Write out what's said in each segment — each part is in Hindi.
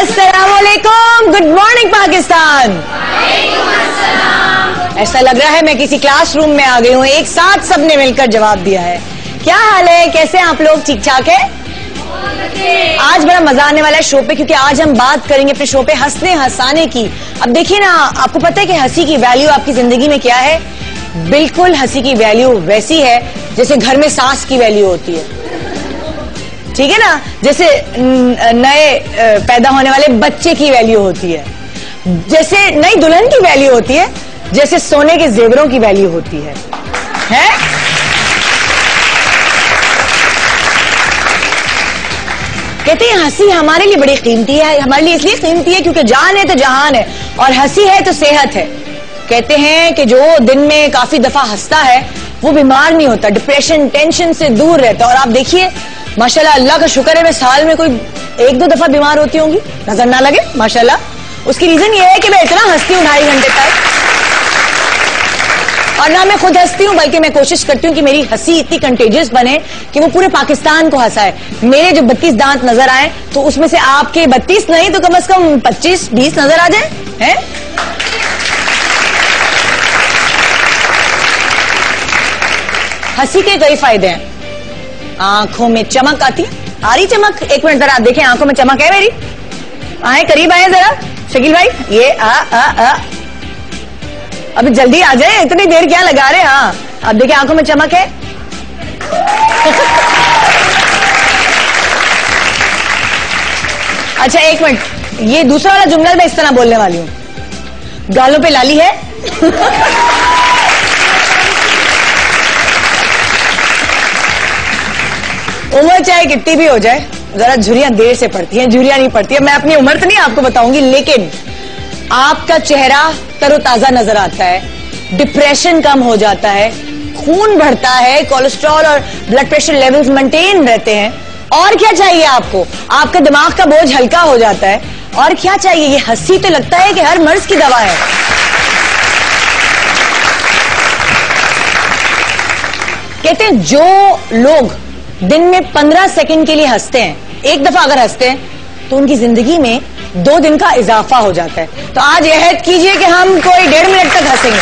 अस्सलामुअलैकुम, गुड मॉर्निंग पाकिस्तान। ऐसा लग रहा है मैं किसी क्लासरूम में आ गई हूँ। एक साथ सबने मिलकर जवाब दिया है। क्या हाल है, कैसे हैं आप लोग? ठीक ठाक है? आज बड़ा मजा आने वाला है शो पे, क्योंकि आज हम बात करेंगे अपने शो पे हंसने हंसाने की। अब देखिए ना, आपको पता है कि हंसी की वैल्यू आपकी जिंदगी में क्या है? बिल्कुल हंसी की वैल्यू वैसी है जैसे घर में सास की वैल्यू होती है, ठीक है ना? जैसे नए पैदा होने वाले बच्चे की वैल्यू होती है, जैसे नई दुल्हन की वैल्यू होती है, जैसे सोने के जेवरों की वैल्यू होती है? कहते हैं हंसी हमारे लिए बड़ी कीमती है। हमारे लिए इसलिए कीमती है क्योंकि जान है तो जहान है, और हंसी है तो सेहत है। कहते हैं कि जो दिन में काफी दफा हंसता है वो बीमार नहीं होता, डिप्रेशन टेंशन से दूर रहता। और आप देखिए माशाल्लाह, अल्लाह का शुक्र है मैं साल में कोई एक दो दफा बीमार होती होंगी, नजर ना लगे माशाल्लाह। उसकी रीजन ये है कि मैं इतना हंसती हूँ 2.5 घंटे तक, और ना मैं खुद हंसती हूँ बल्कि मैं कोशिश करती हूँ कि मेरी हंसी इतनी कंटेजियस बने कि वो पूरे पाकिस्तान को हंसाए। मेरे जो 32 दांत नजर आए तो उसमें से आपके 32 नहीं तो कम से कम 25-20 नजर आ जाए, हैं? हंसी के कई फायदे हैं। आंखों में चमक आती है। आ रही चमक? एक मिनट जरा आप देखें, आंखों में चमक है मेरी? आए करीब आए जरा शकील भाई, ये आ अभी जल्दी आ जाए, इतनी देर क्या लगा रहे? हाँ अब देखिए आंखों में चमक है। अच्छा एक मिनट, ये दूसरा वाला जुमला मैं इस तरह बोलने वाली हूँ, गालों पे लाली है। उम्र चाहे कितनी भी हो जाए, जरा झुर्रियां देर से पड़ती हैं, झुर्रियां नहीं पड़ती है। मैं अपनी उम्र तो नहीं आपको बताऊंगी, लेकिन आपका चेहरा तरोताजा नजर आता है, डिप्रेशन कम हो जाता है, खून बढ़ता है, कोलेस्ट्रॉल और ब्लड प्रेशर लेवल्स मेंटेन रहते हैं। और क्या चाहिए आपको? आपका दिमाग का बोझ हल्का हो जाता है। और क्या चाहिए? ये हंसी तो लगता है कि हर मर्ज की दवा है। कहते हैं जो लोग दिन में 15 सेकंड के लिए हंसते हैं, एक दफा अगर हंसते हैं तो उनकी जिंदगी में 2 दिन का इजाफा हो जाता है। तो आज अहद कीजिए कि हम कोई 1.5 मिनट तक हंसेंगे,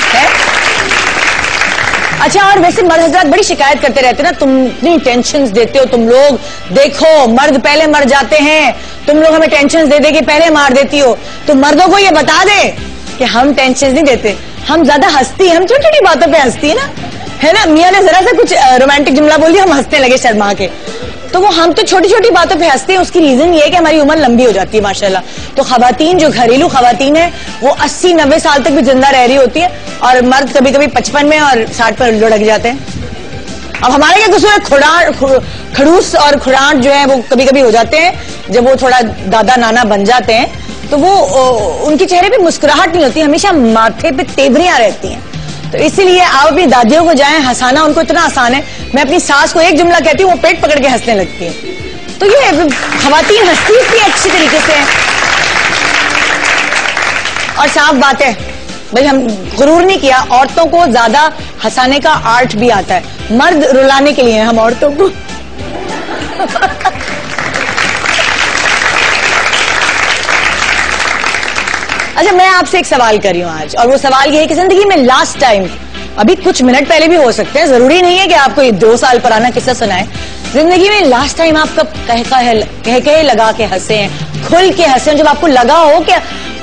है? अच्छा, और वैसे मर्द हजरात बड़ी शिकायत करते रहते हैं ना, तुम इतनी टेंशन देते हो, तुम लोग देखो मर्द पहले मर जाते हैं, तुम लोग हमें टेंशन दे दे के पहले मार देती हो। तो मर्दों को ये बता दे कि हम टेंशन नहीं देते, हम ज्यादा हंसती हैं, हम छोटी छोटी बातों पे हंसती है ना, है ना? मियाँ ने जरा सा कुछ रोमांटिक जुमला बोल दिया, हम हंसने लगे शर्मा के। तो वो हम तो छोटी छोटी बातों पे हंसते हैं। उसकी रीजन ये है कि हमारी उम्र लंबी हो जाती है माशाल्लाह। तो खवातीन जो घरेलू खवातीन है वो 80-90 साल तक भी जिंदा रह रही होती है, और मर्द कभी कभी 55 में और 60 पर लुढ़क जाते हैं। अब हमारे क्या कसूर है? खड़ूस और खुराट जो है वो कभी कभी हो जाते हैं, जब वो थोड़ा दादा नाना बन जाते हैं तो वो उनके चेहरे पे मुस्कुराहट नहीं होती, हमेशा माथे पे तेवरियां रहती हैं। तो इसीलिए आप अपनी दादियों को जाएं, हंसाना उनको इतना आसान है। मैं अपनी सास को एक जुमला कहती हूँ, वो पेट पकड़ के हंसने लगती है। तो ये खवातीन हंसती इतनी अच्छी तरीके से है। और साफ बात है भाई, हम गुरूर नहीं किया, औरतों को ज्यादा हंसाने का आर्ट भी आता है। मर्द रुलाने के लिए हम औरतों को। अच्छा, मैं आपसे एक सवाल कर रही हूँ आज, और वो सवाल ये है कि जिंदगी में लास्ट टाइम, अभी कुछ मिनट पहले भी हो सकते हैं, जरूरी नहीं है कि आपको ये 2 साल पुराना किस्सा सुनाए, जिंदगी में लास्ट टाइम आप कब कह लगा के हंसे हैं, खुल के हंसे हैं, जब आपको लगा हो कि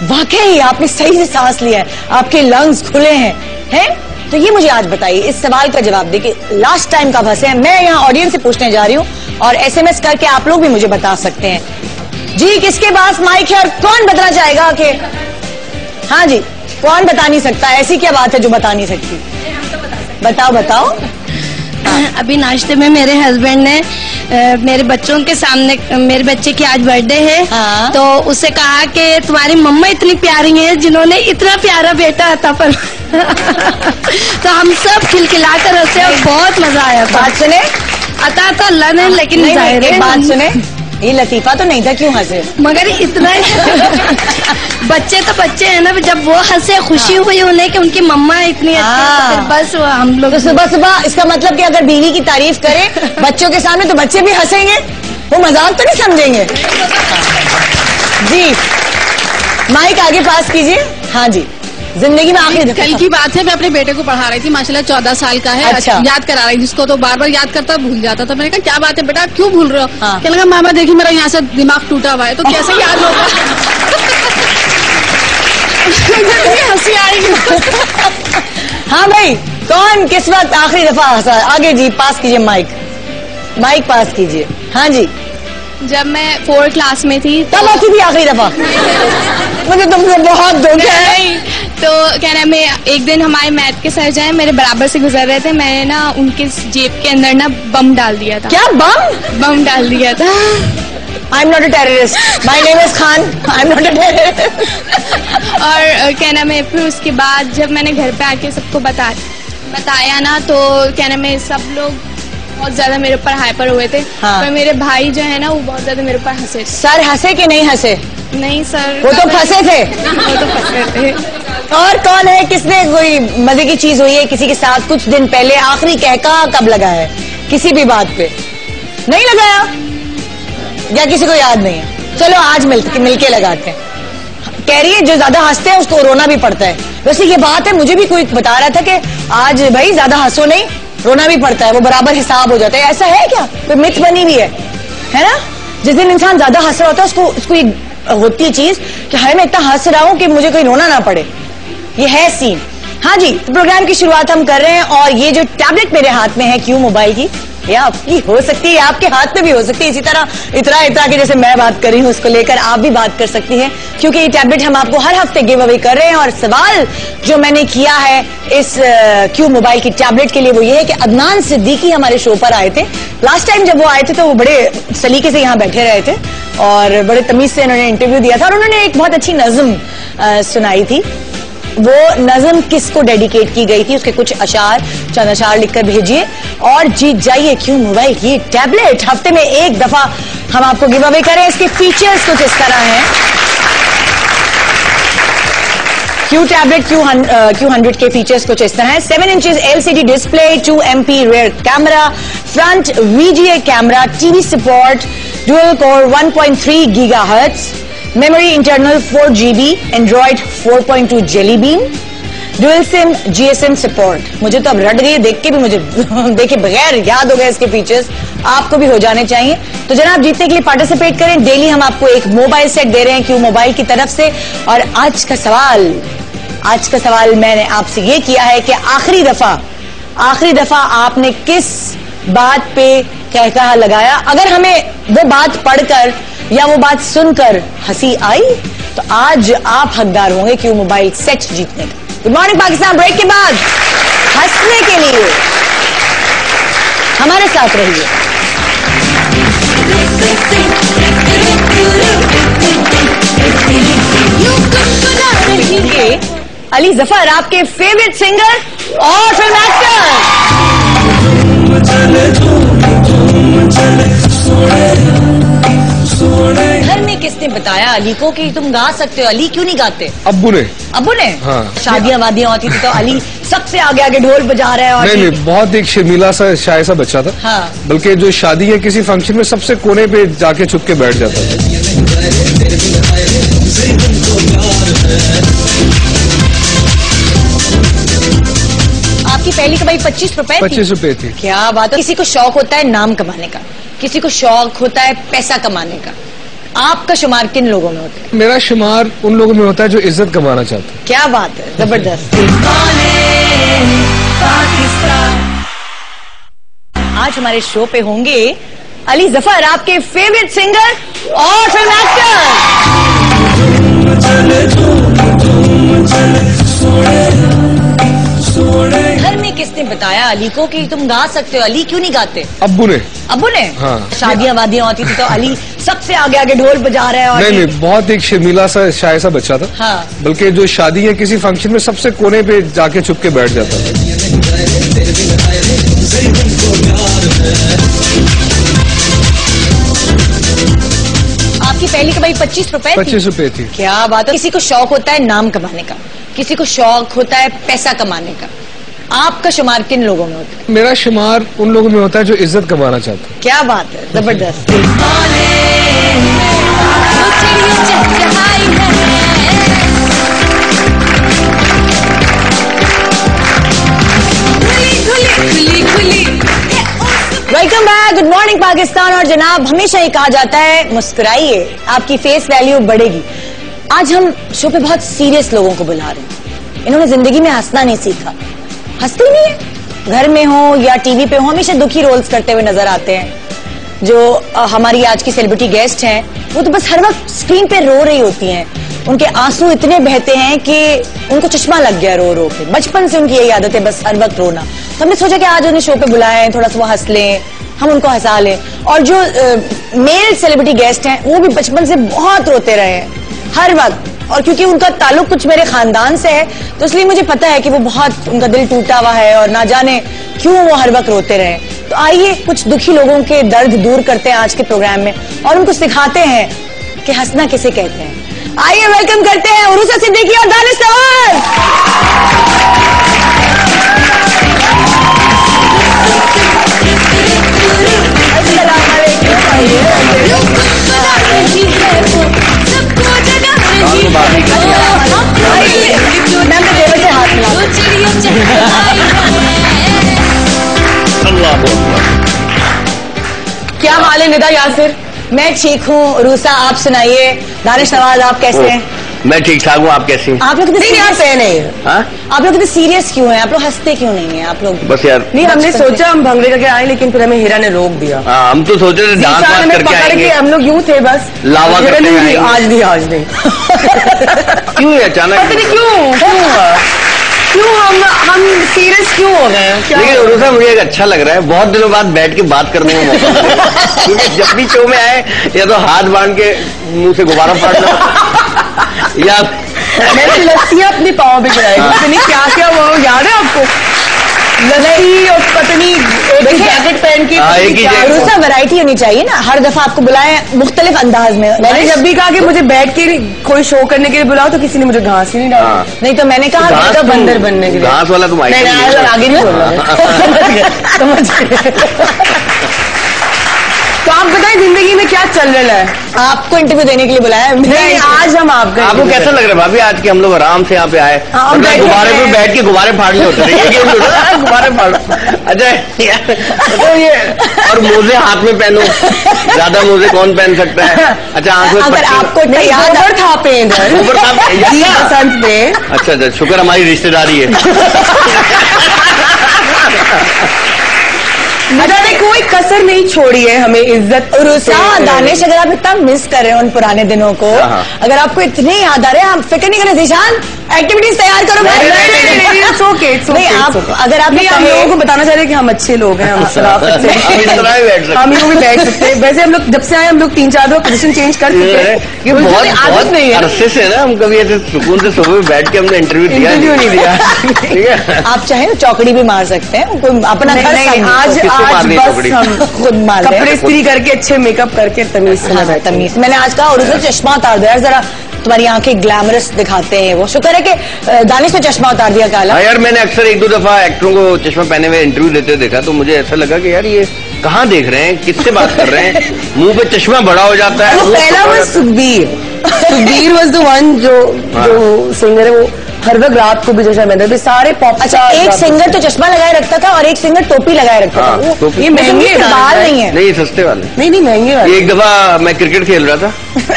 वाकई आपने सही से सांस लिया है, आपके लंग्स खुले हैं? तो ये मुझे आज बताइए, इस सवाल का जवाब देखिए, लास्ट टाइम कब हंसे हैं? मैं यहाँ ऑडियंस से पूछने जा रही हूँ, और SMS करके आप लोग भी मुझे बता सकते हैं। जी, किसके पास माइक है और कौन बताना चाहेगा कि हाँ जी, कौन बता नहीं सकता? ऐसी क्या बात है जो बता नहीं सकती? बताओ बताओ। अभी नाश्ते में मेरे हस्बैंड ने मेरे बच्चों के सामने, मेरे बच्चे की आज बर्थडे है, हाँ। तो उससे कहा कि तुम्हारी मम्मा इतनी प्यारी है जिन्होंने इतना प्यारा बेटा अता पर। तो हम सब खिलखिलाकर हंसे और बहुत मजा आया। बात सुने, अता तो अल्लाह ने, लेकिन एक बात सुने, ये लतीफा तो नहीं था, क्यों हंसे? मगर इतना बच्चे तो बच्चे हैं ना, जब वो हंसे खुशी हुई उन्हें कि उनकी मम्मा इतनी अच्छी, तो फिर बस हम लोग तो सुबह सुबह, इसका मतलब कि अगर बीवी की तारीफ करें बच्चों के सामने तो बच्चे भी हंसेंगे, वो मजाक तो नहीं समझेंगे। जी माइक आगे पास कीजिए। हाँ जी, जिंदगी में आखिरी कल की बात है, मैं अपने बेटे को पढ़ा रही थी, माशाल्लाह 14 साल का है। अच्छा। याद करा रही थी जिसको, तो बार बार याद करता भूल जाता था। मैंने कहा क्या बात है बेटा, क्यों भूल रहे हो? हाँ। कहने लगा मामा देखिए मेरा यहाँ से दिमाग टूटा हुआ है, तो कैसे याद होगा? हंसी आएगी। हाँ भाई, कौन किस वक्त आखिरी दफा हंसा? आगे जी, पास कीजिए माइक, माइक पास कीजिए। हाँ जी, जब मैं 4th क्लास में थी तब आती थी आखिरी दफा? मुझे तुमसे बहुत दुख है। तो क्या नाम है, एक दिन हमारे मैथ के सर जाए, मेरे बराबर से गुजर रहे थे, मैंने ना उनके जेब के अंदर ना बम डाल दिया था। क्या बम? बम डाल दिया था। I am not a terrorist, my name is Khan, I am not a terrorist. और क्या नाम है, फिर उसके बाद जब मैंने घर पे आके सबको बताया ना, तो क्या नाम है, सब लोग बहुत ज्यादा मेरे ऊपर हाइपर हुए थे। हाँ। पर मेरे भाई जो है ना, वो बहुत ज्यादा मेरे ऊपर हंसे। सर हंसे कि नहीं हंसे? नहीं सर, वो तो फंसे थे। वो तो फंसे थे। और कौन है, किसने कोई मजे की चीज हुई है किसी के साथ कुछ दिन पहले? आखिरी कहका कब लगा है किसी भी बात पे? नहीं लगाया या किसी को याद नहीं है? चलो आज मिलके लगाते हैं। कह रही है जो ज्यादा हंसते हैं उसको रोना भी पड़ता है। वैसे ये बात है, मुझे भी कोई बता रहा था कि आज भाई ज्यादा हंसो नहीं, रोना भी पड़ता है, वो बराबर हिसाब हो जाता है। ऐसा है क्या? कोई मिथ बनी हुई है ना? जिस दिन इंसान ज्यादा हंस रहा होता है उसको ये होती है चीज कि हाय मैं इतना हंस रहा हूं कि मुझे कोई रोना ना पड़े। ये है सीन। हाँ जी, तो प्रोग्राम की शुरुआत हम कर रहे हैं और ये जो टैबलेट मेरे हाथ में है क्यू मोबाइल की, ये आपकी हो सकती है, आपके हाथ में भी हो सकती है। इसी तरह इतरा के जैसे मैं बात कर रही हूँ उसको लेकर आप भी बात कर सकती हैं, क्योंकि ये टैबलेट हम आपको हर हफ्ते गिव अवे कर रहे हैं। और सवाल जो मैंने किया है इस क्यू मोबाइल की टैबलेट के लिए वो ये है कि अदनान सिद्दीकी हमारे शो पर आए थे। लास्ट टाइम जब वो आए थे तो वो बड़े सलीके से यहाँ बैठे रहे थे और बड़े तमीज से उन्होंने इंटरव्यू दिया था और उन्होंने एक बहुत अच्छी नज्म सुनाई थी। वो नज्म किसको डेडिकेट की गई थी, उसके कुछ अशार, चंद अशार लिखकर भेजिए और जीत जाइए क्यू मोबाइल की टैबलेट। हफ्ते में एक दफा हम आपको गिव अवे करें। इसके फीचर्स कुछ इस तरह हैं। क्यू टैबलेट Q100 के फीचर्स कुछ इस तरह है। 7 inches LCD display, 2 MP rear camera, front VGA camera, TV support, dual core 1.3 gigahertz, memory internal 4 GB, Android 4.2 jelly bean, dual sim GSM support. मुझे तो अब रट गई देख के भी, मुझे देखे बगैर याद हो गए इसके फीचर्स, आपको भी हो जाने चाहिए। तो जनाब जीतने के लिए पार्टिसिपेट करें। डेली हम आपको एक मोबाइल सेट दे रहे हैं क्यू मोबाइल की तरफ से। और आज का सवाल मैंने आपसे ये किया है कि आखिरी दफा आपने किस बात पे कहकहा लगाया? अगर हमें वो बात पढ़कर या वो बात सुनकर हंसी आई तो आज आप हकदार होंगे क्यू मोबाइल सेट जीतने का। गुड मॉर्निंग पाकिस्तान ब्रेक के बाद हंसने के लिए हमारे साथ रहिए। अली जफर आपके फेवरेट सिंगर और फिल्म एक्टर। घर में किसने बताया अली को कि तुम गा सकते हो? अली क्यों नहीं गाते? अब्बू ने। हाँ। शादियां वादियां होती थी तो अली सबसे आगे ढोल बजा रहे हैं। और नहीं, बहुत एक शर्मीला सा शाय सा बच्चा था। हाँ। बल्कि जो शादी है किसी फंक्शन में सबसे कोने पे जाके छुप के बैठ जाता था। आपकी पहली कमाई 25 रुपए थी? 25 रुपए थी। क्या बात है। किसी को शौक होता है नाम कमाने का, किसी को शौक होता है पैसा कमाने का। आपका शुमार किन लोगों में होता है? मेरा शुमार उन लोगों में होता है जो इज्जत कमाना चाहते हैं। क्या बात है, जबरदस्त। आज हमारे शो पे होंगे अली जफर आपके फेवरेट सिंगर और फिल्म एक्टर। घर में किसने बताया अली को कि तुम गा सकते हो? अली क्यों नहीं गाते? अब्बू ने। हाँ। शादियां वादियां होती थी तो अली सबसे आगे ढोल बजा रहे हैं। और नहीं, बहुत एक शर्मीला सा शाय सा बच्चा था। हाँ। बल्कि जो शादी है किसी फंक्शन में सबसे कोने पे जाके छुप के बैठ जाता था। आपकी पहली कमाई 25 रुपए? 25 रुपए थी। क्या बात है। किसी को शौक होता है नाम कमाने का, किसी को शौक होता है पैसा कमाने का। आपका शुमार किन लोगों में होता है? मेरा शुमार उन लोगों में होता है जो इज्जत कमाना चाहते हैं। क्या बात है, जबरदस्त। Welcome back, good morning Pakistan. और जनाब, हमेशा ही कहा जाता है मुस्कुराइए, आपकी फेस वैल्यू बढ़ेगी। आज हम शो पे बहुत सीरियस लोगों को बुला रहे हैं। इन्होंने जिंदगी में हंसना नहीं सीखा, हंसते ही नहीं है, घर में हो या टीवी पे हो हमेशा दुखी रोल्स करते हुए नजर आते हैं। जो हमारी आज की सेलिब्रिटी गेस्ट हैं, वो तो बस हर वक्त स्क्रीन पे रो रही होती हैं। उनके आंसू इतने बहते हैं कि उनको चश्मा लग गया रो रो के। बचपन से उनकी यही आदत है, बस हर वक्त रोना। तो हमने सोचा कि आज उन्हें शो पे बुलाएं, थोड़ा सा वो हंस लें, हम उनको हंसा लें। और जो मेल सेलिब्रिटी गेस्ट हैं, वो भी बचपन से बहुत रोते रहे हैं हर वक्त। और क्योंकि उनका ताल्लुक कुछ मेरे खानदान से है, तो इसलिए मुझे पता है कि वो बहुत, उनका दिल टूटा हुआ है और ना जाने क्यों वो हर वक्त रोते रहे। तो आइए कुछ दुखी लोगों के दर्द दूर करते हैं आज के प्रोग्राम में, और उनको सिखाते हैं कि हंसना किसे कहते हैं। आइए वेलकम करते हैं उरूसा सिद्दीकी और दानिश नवाज। क्या हाल है निदा यासिर? मैं ठीक हूँ। रूसा आप सुनाइए। दानिश नवाज आप कैसे हैं? मैं ठीक ठाक हूँ, आप कैसी हैं? आप लोग कितने सीरियस है? नहीं, हाँ? आप लोग कितने सीरियस क्यों हैं? आप लोग हंसते क्यों नहीं हैं? आप लोग बस यार, नहीं, हमने सोचा हम भंगड़े करके आए, लेकिन फिर हमें हीरा ने रोक दिया। हाँ, हम तो सोचे थे डांस वांस करके आएंगे। हम लोग यूं थे बस लावा करके आएंगे। आज नहीं क्यों ये अचानक? पता नहीं क्यों हम सीरियस क्यों हो गए? लेकिन उरूसा मुझे एक अच्छा लग रहा है, बहुत दिनों बाद बैठ के बात करने का मौका मिला। क्योंकि जब भी शो में आए या तो हाथ बांध के मुंह से गुब्बारा फाड़ना या मैंने लस्सियां अपनी पाँव पे गिराई। क्या क्या वो याद है आपको? लस्सी और पतनी एक ही जैकेट पहन के। रूसा वैरायटी होनी चाहिए ना, हर दफा आपको बुलाएं मुख्तलिफ अंदाज में। मैंने जब भी कहा कि मुझे बैठ के कोई शो करने के लिए बुलाओ, तो किसी ने मुझे घास ही नहीं डाला। नहीं तो मैंने कहा तो बंदर बनने के लिए घास वाला तुम आगे नहीं बोल रहा। तो आप बताएं जिंदगी में क्या चल रहा है? आपको इंटरव्यू देने के लिए बुलाया है। नहीं, आज हम आपको कैसा लग रहा है भाभी आज के हम लोग आराम से यहाँ पे आए? गुब्बारे पे बैठ के गुब्बारे फाड़ने होते थे। गुब्बारे फाड़ो। अच्छा यार, तो ये और मोजे हाथ में पहनो, ज्यादा मोजे कौन पहन सकता है? अच्छा, आंखों अगर आपको याद था पे बसंत पे। अच्छा, शुक्र हमारी रिश्तेदारी है। मैंने कोई कसर नहीं छोड़ी है हमें इज्जत। रूसा, दानिश, अगर आप इतना मिस कर रहे हो उन पुराने दिनों को, अगर आपको इतने याद आ रहे हैं, आप फिक्र नहीं करें। जीशान, एक्टिविटीज तैयार करो। नहीं, आप अगर आप हम लोगों को बताना चाह रहे हैं कि हम अच्छे लोग हैं, हम यूँ भी बैठ सकते हैं। वैसे हम लोग जब से आए, हम लोग 3-4 बार पोजीशन चेंज कर चुके हैं। बहुत आदत नहीं है अरसे से ना, हम कभी ऐसे सुकून से सुबह बैठ के हमने इंटरव्यू नहीं दिया। ठीक है, आप चाहे चौकड़ी भी मार सकते हैं, अपना आज बस हम खुद मार कपड़े इस्त्री करके अच्छे मेकअप करके तमीज से तमीज। मैंने आज कहा और उसे चश्मा उतार दो यार, जरा तुम्हारी आंखें ग्लैमरस दिखाते हैं। वो शुक्र है कि दानिश ने चश्मा उतार दिया काला। यार, मैंने अक्सर 1-2 दफा एक्टरों को चश्मा पहने हुए इंटरव्यू देते देखा, तो मुझे ऐसा लगा कि यार ये कहाँ देख रहे हैं, किससे बात कर रहे हैं? मुंह पे चश्मा बड़ा हो जाता है। पहला वो सुखबीर वाज द वन जो सिंगर है, वो हर वक्त रात को भी चश्मा पहनता था। सारे पॉप। अच्छा, एक सिंगर तो चश्मा लगाए रखता था और एक सिंगर टोपी लगाए रखता था। ये महंगे बाल नहीं है। नहीं, सस्ते वाले। नहीं महंगे वाले। एक दफा मैं क्रिकेट खेल रहा था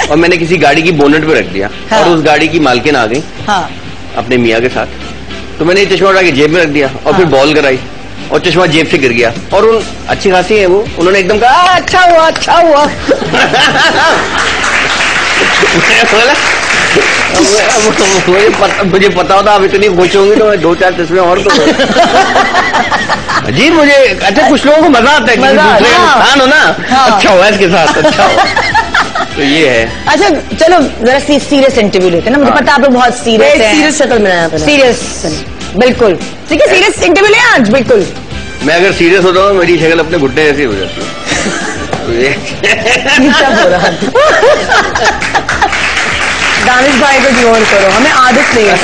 और मैंने किसी गाड़ी की बोनेट पे रख दिया। और उस गाड़ी की मालकिन आ गई अपने मियाँ के साथ, तो मैंने ये चश्मा उठा के जेब में रख दिया और फिर बॉल कराई और चश्मा जेब से गिर गया। और उन अच्छी खासी है वो, उन्होंने एकदम कहा अच्छा हुआ, अच्छा हुआ। मुझे पता होता आप इतनी खुश होंगी तो मैं 2-4 चश्मे और तो जी। मुझे अच्छा, कुछ लोगों को मजा आता है कि दूसरे इंसान हो ना, अच्छा हुआ इसके साथ, अच्छा हुआ। तो ये है। अच्छा, चलो जरा सीरियस इंटरव्यू लेते हैं ना। मुझे पता आप लोग बहुत सीरियस हैं। सीरियस शक्ल में आया, सीरियस, बिल्कुल ठीक है। सीरियस इंटरव्यू ले आज, बिल्कुल। मैं अगर सीरियस होता हूँ, मेरी शक्ल अपने घुटने जैसी हो जाती है। दानिश भाई को इग्नोर करो, हमें आदत नहीं है।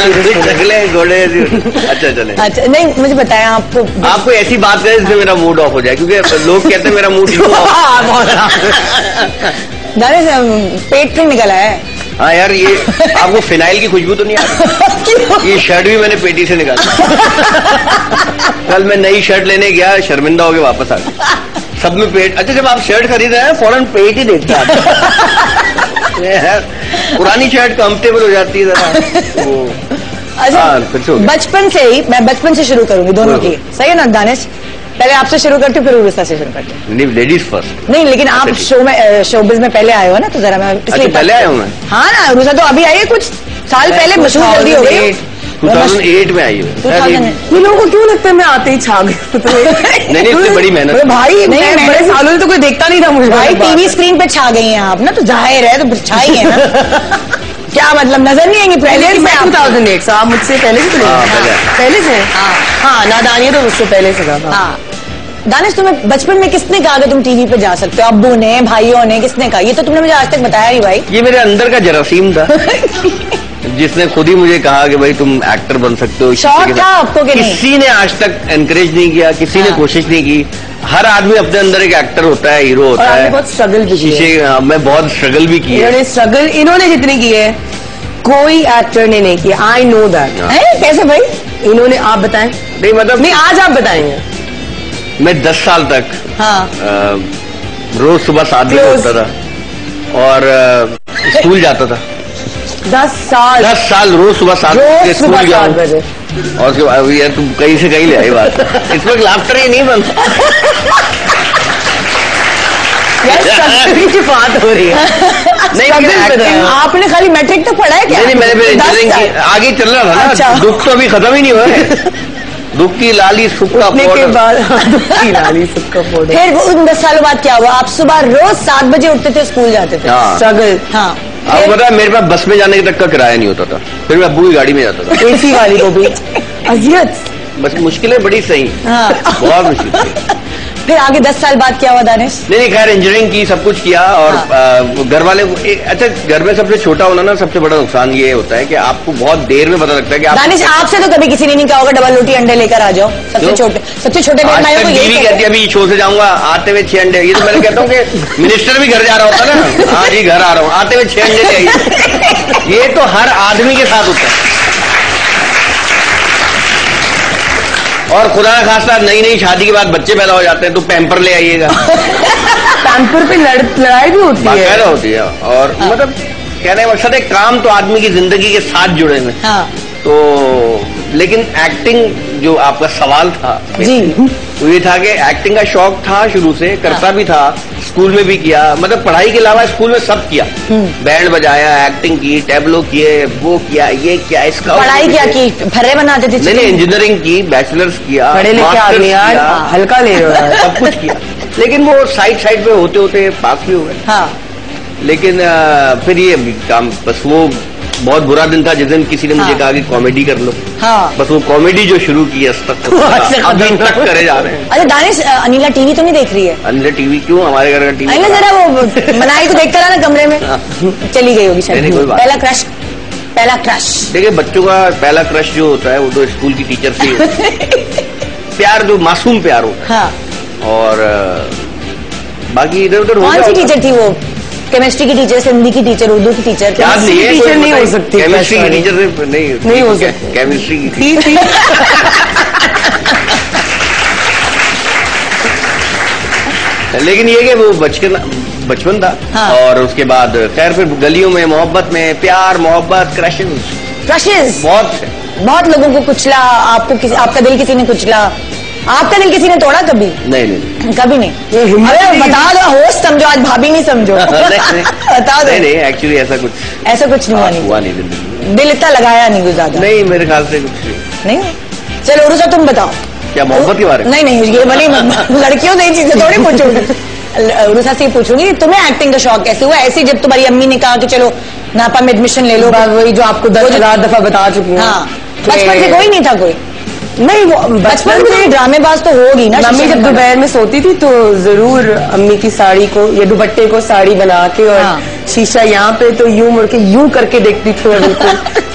शक्लें घोड़े। अच्छा चले। अच्छा नहीं, मुझे बताया आपको ऐसी बात करें जिससे मेरा मूड ऑफ हो जाए, क्योंकि लोग कहते हैं मेरा मूड दानिश पेट क्यों निकला है? हाँ यार, ये आपको फिनाइल की खुशबू तो नहीं आ रही? ये शर्ट भी मैंने पेटी से निकाला। कल मैं नई शर्ट लेने गया, शर्मिंदा होके वापस आ गया, सब में पेट। अच्छा, जब आप शर्ट खरीद रहे हैं फौरन पेट ही देखते हैं। पुरानी शर्ट कंफर्टेबल हो जाती है जरा। अच्छा, बचपन से ही, मैं बचपन से शुरू करूंगी दोनों की, सही है ना दानिश? पहले आपसे शुरू करती हूँ, फिर उरुसा से शुरू करती हूँ। नहीं, लेडीज फर्स्ट। नहीं, लेकिन आप शोबिज में पहले आए हो ना, तो जरा मैं इसलिए पहले आया हूँ मैं। हाँ ना, उरुसा तो अभी आई है, कुछ साल पहले मशहूर जल्दी हो गई। 2008 में आई है। ये लोगों को क्यों लगता है मैं आते ही छा गई? नहीं, इतनी बड़ी मेहनत भाई, नहीं बड़े सालों से तो कोई देखता नहीं था मुझे। भाई टीवी स्क्रीन पे छा गई हैं आप ना, तो जाहिर है तो छाई है ना। क्या मतलब नजर नहीं आएंगे? पहले 2008 आप मुझसे पहले से? पहले से? हाँ, नादानी है तो उससे पहले से था। दानिश, तुम्हें बचपन में किसने कहा कि तुम टीवी पे जा सकते हो? अब्बू ने, भाइयों ने, किसने कहा? ये तो तुमने मुझे आज तक बताया नहीं भाई। ये मेरे अंदर का जरासीम था जिसने खुद ही मुझे कहा कि भाई तुम एक्टर बन सकते हो। शौक था आपको कि नहीं? किसी ने आज तक एनकरेज नहीं किया, किसी ने कोशिश नहीं की। हर आदमी अपने अंदर एक एक्टर होता है, हीरो होता है। बहुत स्ट्रगल भी किया। मैं बहुत स्ट्रगल भी किया। इन्होंने जितनी की है कोई एक्टर ने नहीं किया। I know that. कैसे भाई? इन्होंने, आप बताएं। नहीं मतलब, नहीं आज आप बताएंगे। मैं 10 साल तक रोज सुबह 7 बजे उठता था और स्कूल जाता था। 10 साल रोज सुबह 7 बजे स्कूल गया। और उसके बाद यार तुम कहीं से कहीं ले आई बात। इसमें लाफ्टर ही नहीं बनता। की बात हो रही है। नहीं, आपने खाली मैट्रिक तक पढ़ा है क्या? नहीं, मैंने इंजीनियरिंग की, आगे चल रहा था ना। अच्छा। दुख तो अभी खत्म ही नहीं हुआ है। दुख की लाली सुख का के बाद दुख की लाली सुख का फोड़। फिर उन 10 सालों बाद क्या हुआ? आप सुबह रोज 7 बजे उठते थे, स्कूल जाते थे। स्ट्रगल। हाँ, आपको पता है मेरे पास बस में जाने तक का किराया नहीं होता था, फिर मैं अब्बू की गाड़ी में जाता था। एसी वाली को भी अजियत। बस मुश्किलें बड़ी सही। हाँ। बहुत मुश्किल। फिर आगे 10 साल बाद क्या हुआ दानिश? नहीं, खैर इंजीनियरिंग की, सब कुछ किया। और घर वाले, अच्छा घर में सबसे छोटा होना ना, सबसे बड़ा नुकसान ये होता है कि आपको बहुत देर में पता लगता है कि दानिश, आपसे तो कभी किसी ने नहीं कहा होगा डबल रोटी अंडे लेकर आ जाओ? सबसे छोटे बहन भाइयों को यही कहती है। अभी शो से जाऊंगा, आते हुए 6 अंडे। ये तो मैं कहता हूँ कि मिनिस्टर भी घर जा रहा होता ना। हाँ जी, घर आ रहा हूँ, आते हुए 6 अंडे चाहिए। ये तो हर आदमी के साथ होता है। और खुदा ना खास्ता नई शादी के बाद बच्चे पैदा हो जाते हैं तो पैम्पर ले आइएगा। पैम्पर पे लड़ाई भी होती है। होती है। और मतलब कहने का मकसद है, काम तो आदमी की जिंदगी के साथ जुड़े हुए। तो लेकिन एक्टिंग जो आपका सवाल था जी, तो ये था कि एक्टिंग का शौक था, शुरू से करता भी था, स्कूल में भी किया। मतलब पढ़ाई के अलावा स्कूल में सब किया। बैंड बजाया, एक्टिंग की, टैबलो किए, वो किया, ये किया, इसका। पढ़ाई क्या की? भर्रे बनाते थे? नहीं, इंजीनियरिंग की, बैचलर्स किया, पढ़े लिखे आदमी यार, हल्का ले रहे हो। सब कुछ किया, लेकिन वो साइड पे होते होते पास भी हो गए। हाँ। लेकिन फिर ये काम, बस वो बहुत बुरा दिन था जिस दिन किसी ने मुझे कहा कि कॉमेडी कर लो। हाँ। बस वो कॉमेडी जो शुरू की है अभी तक करे जा रहे हैं। अच्छा दानिश, अनिला टीवी तो नहीं देख रही है? अनिला टीवी क्यों? हमारे घर का टीवी। अनिला जरा वो मनाई तो देखता रहा ना कमरे में। चली गई होगी शायद। पहला क्रश। देखिए, बच्चों का पहला क्रश जो होता है वो तो स्कूल की टीचर से ही होता है। प्यार जो मासूम प्यार होता है। और बाकी इधर उधर कौन सी टीचर थी वो? केमिस्ट्री की टीचर, हिंदी की टीचर, उर्दू की टीचर? याद नहीं है, टीचर नहीं हो सकती। केमिस्ट्री की टीचर से नहीं हो सकती। केमिस्ट्री की थी। लेकिन ये कि वो बचपन था। हाँ। और उसके बाद खैर फिर गलियों में, मोहब्बत में, प्यार, मोहब्बत, क्रशेस बहुत लोगों को कुचला। आपका दिल किसी ने कुचला? आपका दिल किसी ने तोड़ा कभी? नहीं, कभी नहीं। अरे बता दो, होस्ट समझो, आज भाभी नहीं समझो। बता दो। नहीं, एक्चुअली ऐसा कुछ हुआ नहीं। दिल इतना लगाया नहीं कुछ ज्यादा? नहीं, मेरे ख्याल से कुछ नहीं। चलो उरुसा, तुम बताओ। क्या मोहब्बत के बारे में? नहीं, ये वाली लड़कियों से चीजें थोड़ी पूछूंगी। उरुसा से पूछूंगी, तुम्हें एक्टिंग का शौक कैसे हुआ? ऐसी जब तुम्हारी अम्मी ने कहा कि चलो नापा में एडमिशन ले लो, वही जो आपको 10,000 दफा बता चुकी हूँ। हाँ, बचपन से कोई नहीं था कोई? नहीं, वो बचपन में ड्रामेबाज तो होगी ना। मम्मी जब दोपहर में सोती थी तो जरूर अम्मी की साड़ी को या दुपट्टे को साड़ी बना के और शीशा यहाँ पे तो यूं मुड़ के यूं करके देखती थी मैं बिल्कुल।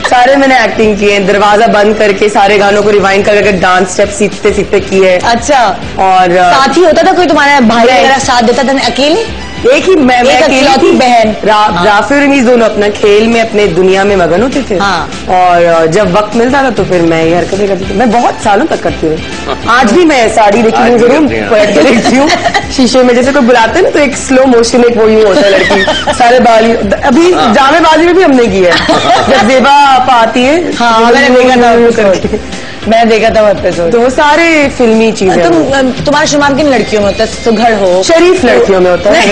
सारे मैंने एक्टिंग की है, दरवाजा बंद करके सारे गानों को रिवाइंड करके डांस स्टेप सीखते सीखते किए। अच्छा, और साथ ही होता था कोई तुम्हारा भाई वगैरह साथ देता था? अकेले एक ही मैं अकेली थी, बहन राफी और रमीज दोनों अपना खेल में अपने दुनिया में मगन होते थे। हाँ। और जब वक्त मिलता था तो फिर मैं ये हरकतें करती थी। मैं बहुत सालों तक करती हूँ। आज भी मैं साड़ी देखी हूँ, जरूर पलट के देखती हूँ शीशे में। जैसे कोई बुलाते हैं ना तो एक स्लो मोशन एक वो यूं होता है, लड़की सारे बाल अभी जामेबाजी में भी हमने की है। जब जेबा आप आती है, हाँ मैंने देखा था वो एपिसोड। तो वो सारे फिल्मी चीजें। तुम्हारा शुमार किन लड़कियों में होता है? सुघड़ हो, शरीफ लड़कियों में होता है।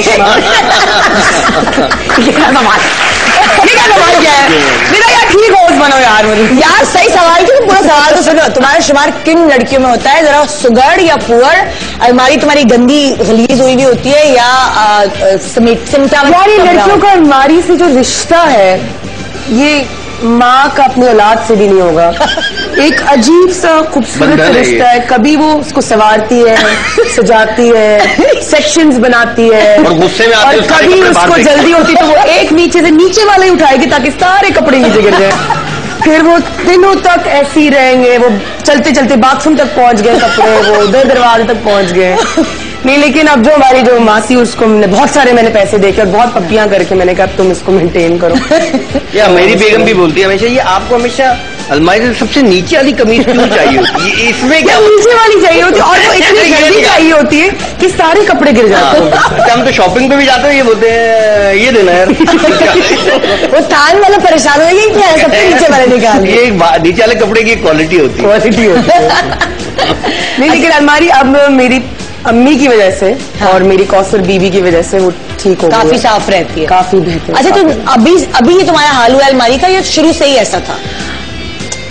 क्या है मेरा यार, ठीक होस्ट बनो यार मुझे। यार सही सवाल की, पूरा सवाल तो सुनो। तुम्हारा शुमार किन लड़कियों में होता है? जरा सुगड़ या पुअर? अलमारी तुम्हारी गंदी गलीज हुई भी होती है या सिमटा? यार ये लड़कियों का अलमारी से जो रिश्ता है, ये माँ का अपनी औलाद से भी नहीं होगा। एक अजीब सा खूबसूरत रिश्ता है। कभी वो उसको संवारती है, सजाती है, सेक्शंस बनाती है, और गुस्से में आती है, और कभी उसको जल्दी होती तो वो एक नीचे से नीचे वाले ही उठाएगी ताकि सारे कपड़े नीचे गिर जाए। फिर वो दिनों तक ऐसे ही रहेंगे। वो चलते चलते बाथरूम तक पहुंच गए कपड़े, वो उधर दरवाजे तक पहुंच गए। नहीं, लेकिन अब जो हमारी जो मासी, उसको बहुत सारे मैंने पैसे देके और बहुत पप्पियां करके मैंने कहा तुम इसको मेंटेन करो। या मेरी बेगम भी बोलती है हमेशा, ये आपको हमेशा अलमारी से सबसे नीचे वाली कमीज क्यों चाहिए होती है? इसमें क्या नीचे वाली चाहिए होती है, और वो इतनी जल्दी चाहिए होती है कि सारे कपड़े गिर जाते हैं। अच्छा, हम तो शॉपिंग पे भी जाते हैं, ये बोलते हैं ये देना यार। वो थान वाला परेशान हो गया, क्या है सबसे नीचे वाले निकाल। ये नीचे वाले कपड़े की क्वालिटी होती है। नहीं, लेकिन अलमारी अब मेरी अम्मी की वजह से और मेरी कौसर बीबी की वजह से वो ठीक हो गई, काफी साफ रहती है, काफी बेहतर। अच्छा, तो अभी ये तुम्हारा हाल हुआ अलमारी का, या शुरू से ही ऐसा था?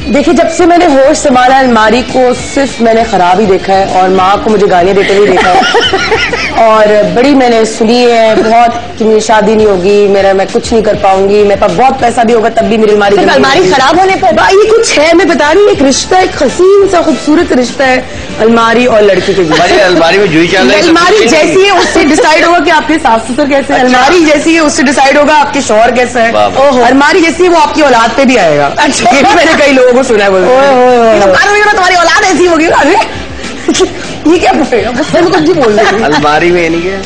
देखिए, जब से मैंने होश संभाला अलमारी को सिर्फ मैंने खराब ही देखा है, और माँ को मुझे गालियां देते हुए देखा है। और बड़ी मैंने सुनी है बहुत कि मेरी शादी नहीं होगी, मैं कुछ नहीं कर पाऊंगी, मेरे पास बहुत पैसा भी होगा तब भी मेरी अलमारी खराब होने पर। ये कुछ है, मैं बता रही हूँ, एक रिश्ता, एक हसीन सा खूबसूरत रिश्ता है अलमारी और लड़की के बीच। अलमारी में जुई चाल रही है। अलमारी जैसी है उससे डिसाइड होगा कि आपके सास ससुर कैसे है। अलमारी जैसी है उससे डिसाइड होगा आपके शौहर कैसे है। अलमारी जैसी है वो आपकी औलाद पे भी आएगा। अच्छा, ये भी मैंने कई लोगों को सुना है। तुम्हारी औलाद ऐसी होगी। अरे ये क्या बोल रहे हैं? अलमारी में नहीं है,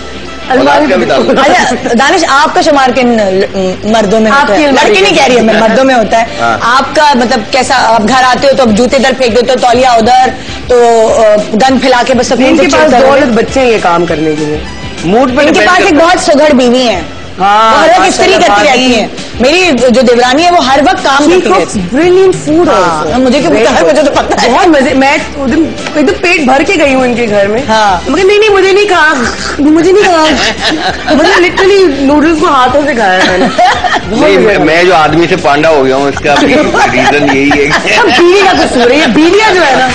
अलमारी का भी। अच्छा दानिश, आपका शुमार किन मर्दों में होता है? लड़की नहीं कह रही है मैं, मर्दों में होता है। आपका मतलब कैसा? आप घर आते हो तो जूते इधर फेंक देते हो, तौलिया उधर, तो गन फैला के बस इनके पास दौलत बच्चे हैं ये काम करने के लिए। मूड पे इनके पास एक बहुत सुघड़ बीवी है, हर वक्त इस्त्री करती रहती है। मेरी जो देवरानी है वो हर वक्त काम करती है। Brilliant food. मुझे क्यों पता है? मुझे तो पता है, बहुत मजे। मैं एकदम पेट भर के गई हूँ इनके घर में। मगर नहीं, मुझे नहीं कहा, मुझे नहीं कहा। मुझे लिटरली नूडल्स को हाथों से खाया मैंने। मैं जो आदमी से पांडा हो गया हूँ, इसका रीजन यही है। बीवी का कसूर है, ये बीवियां जो है ना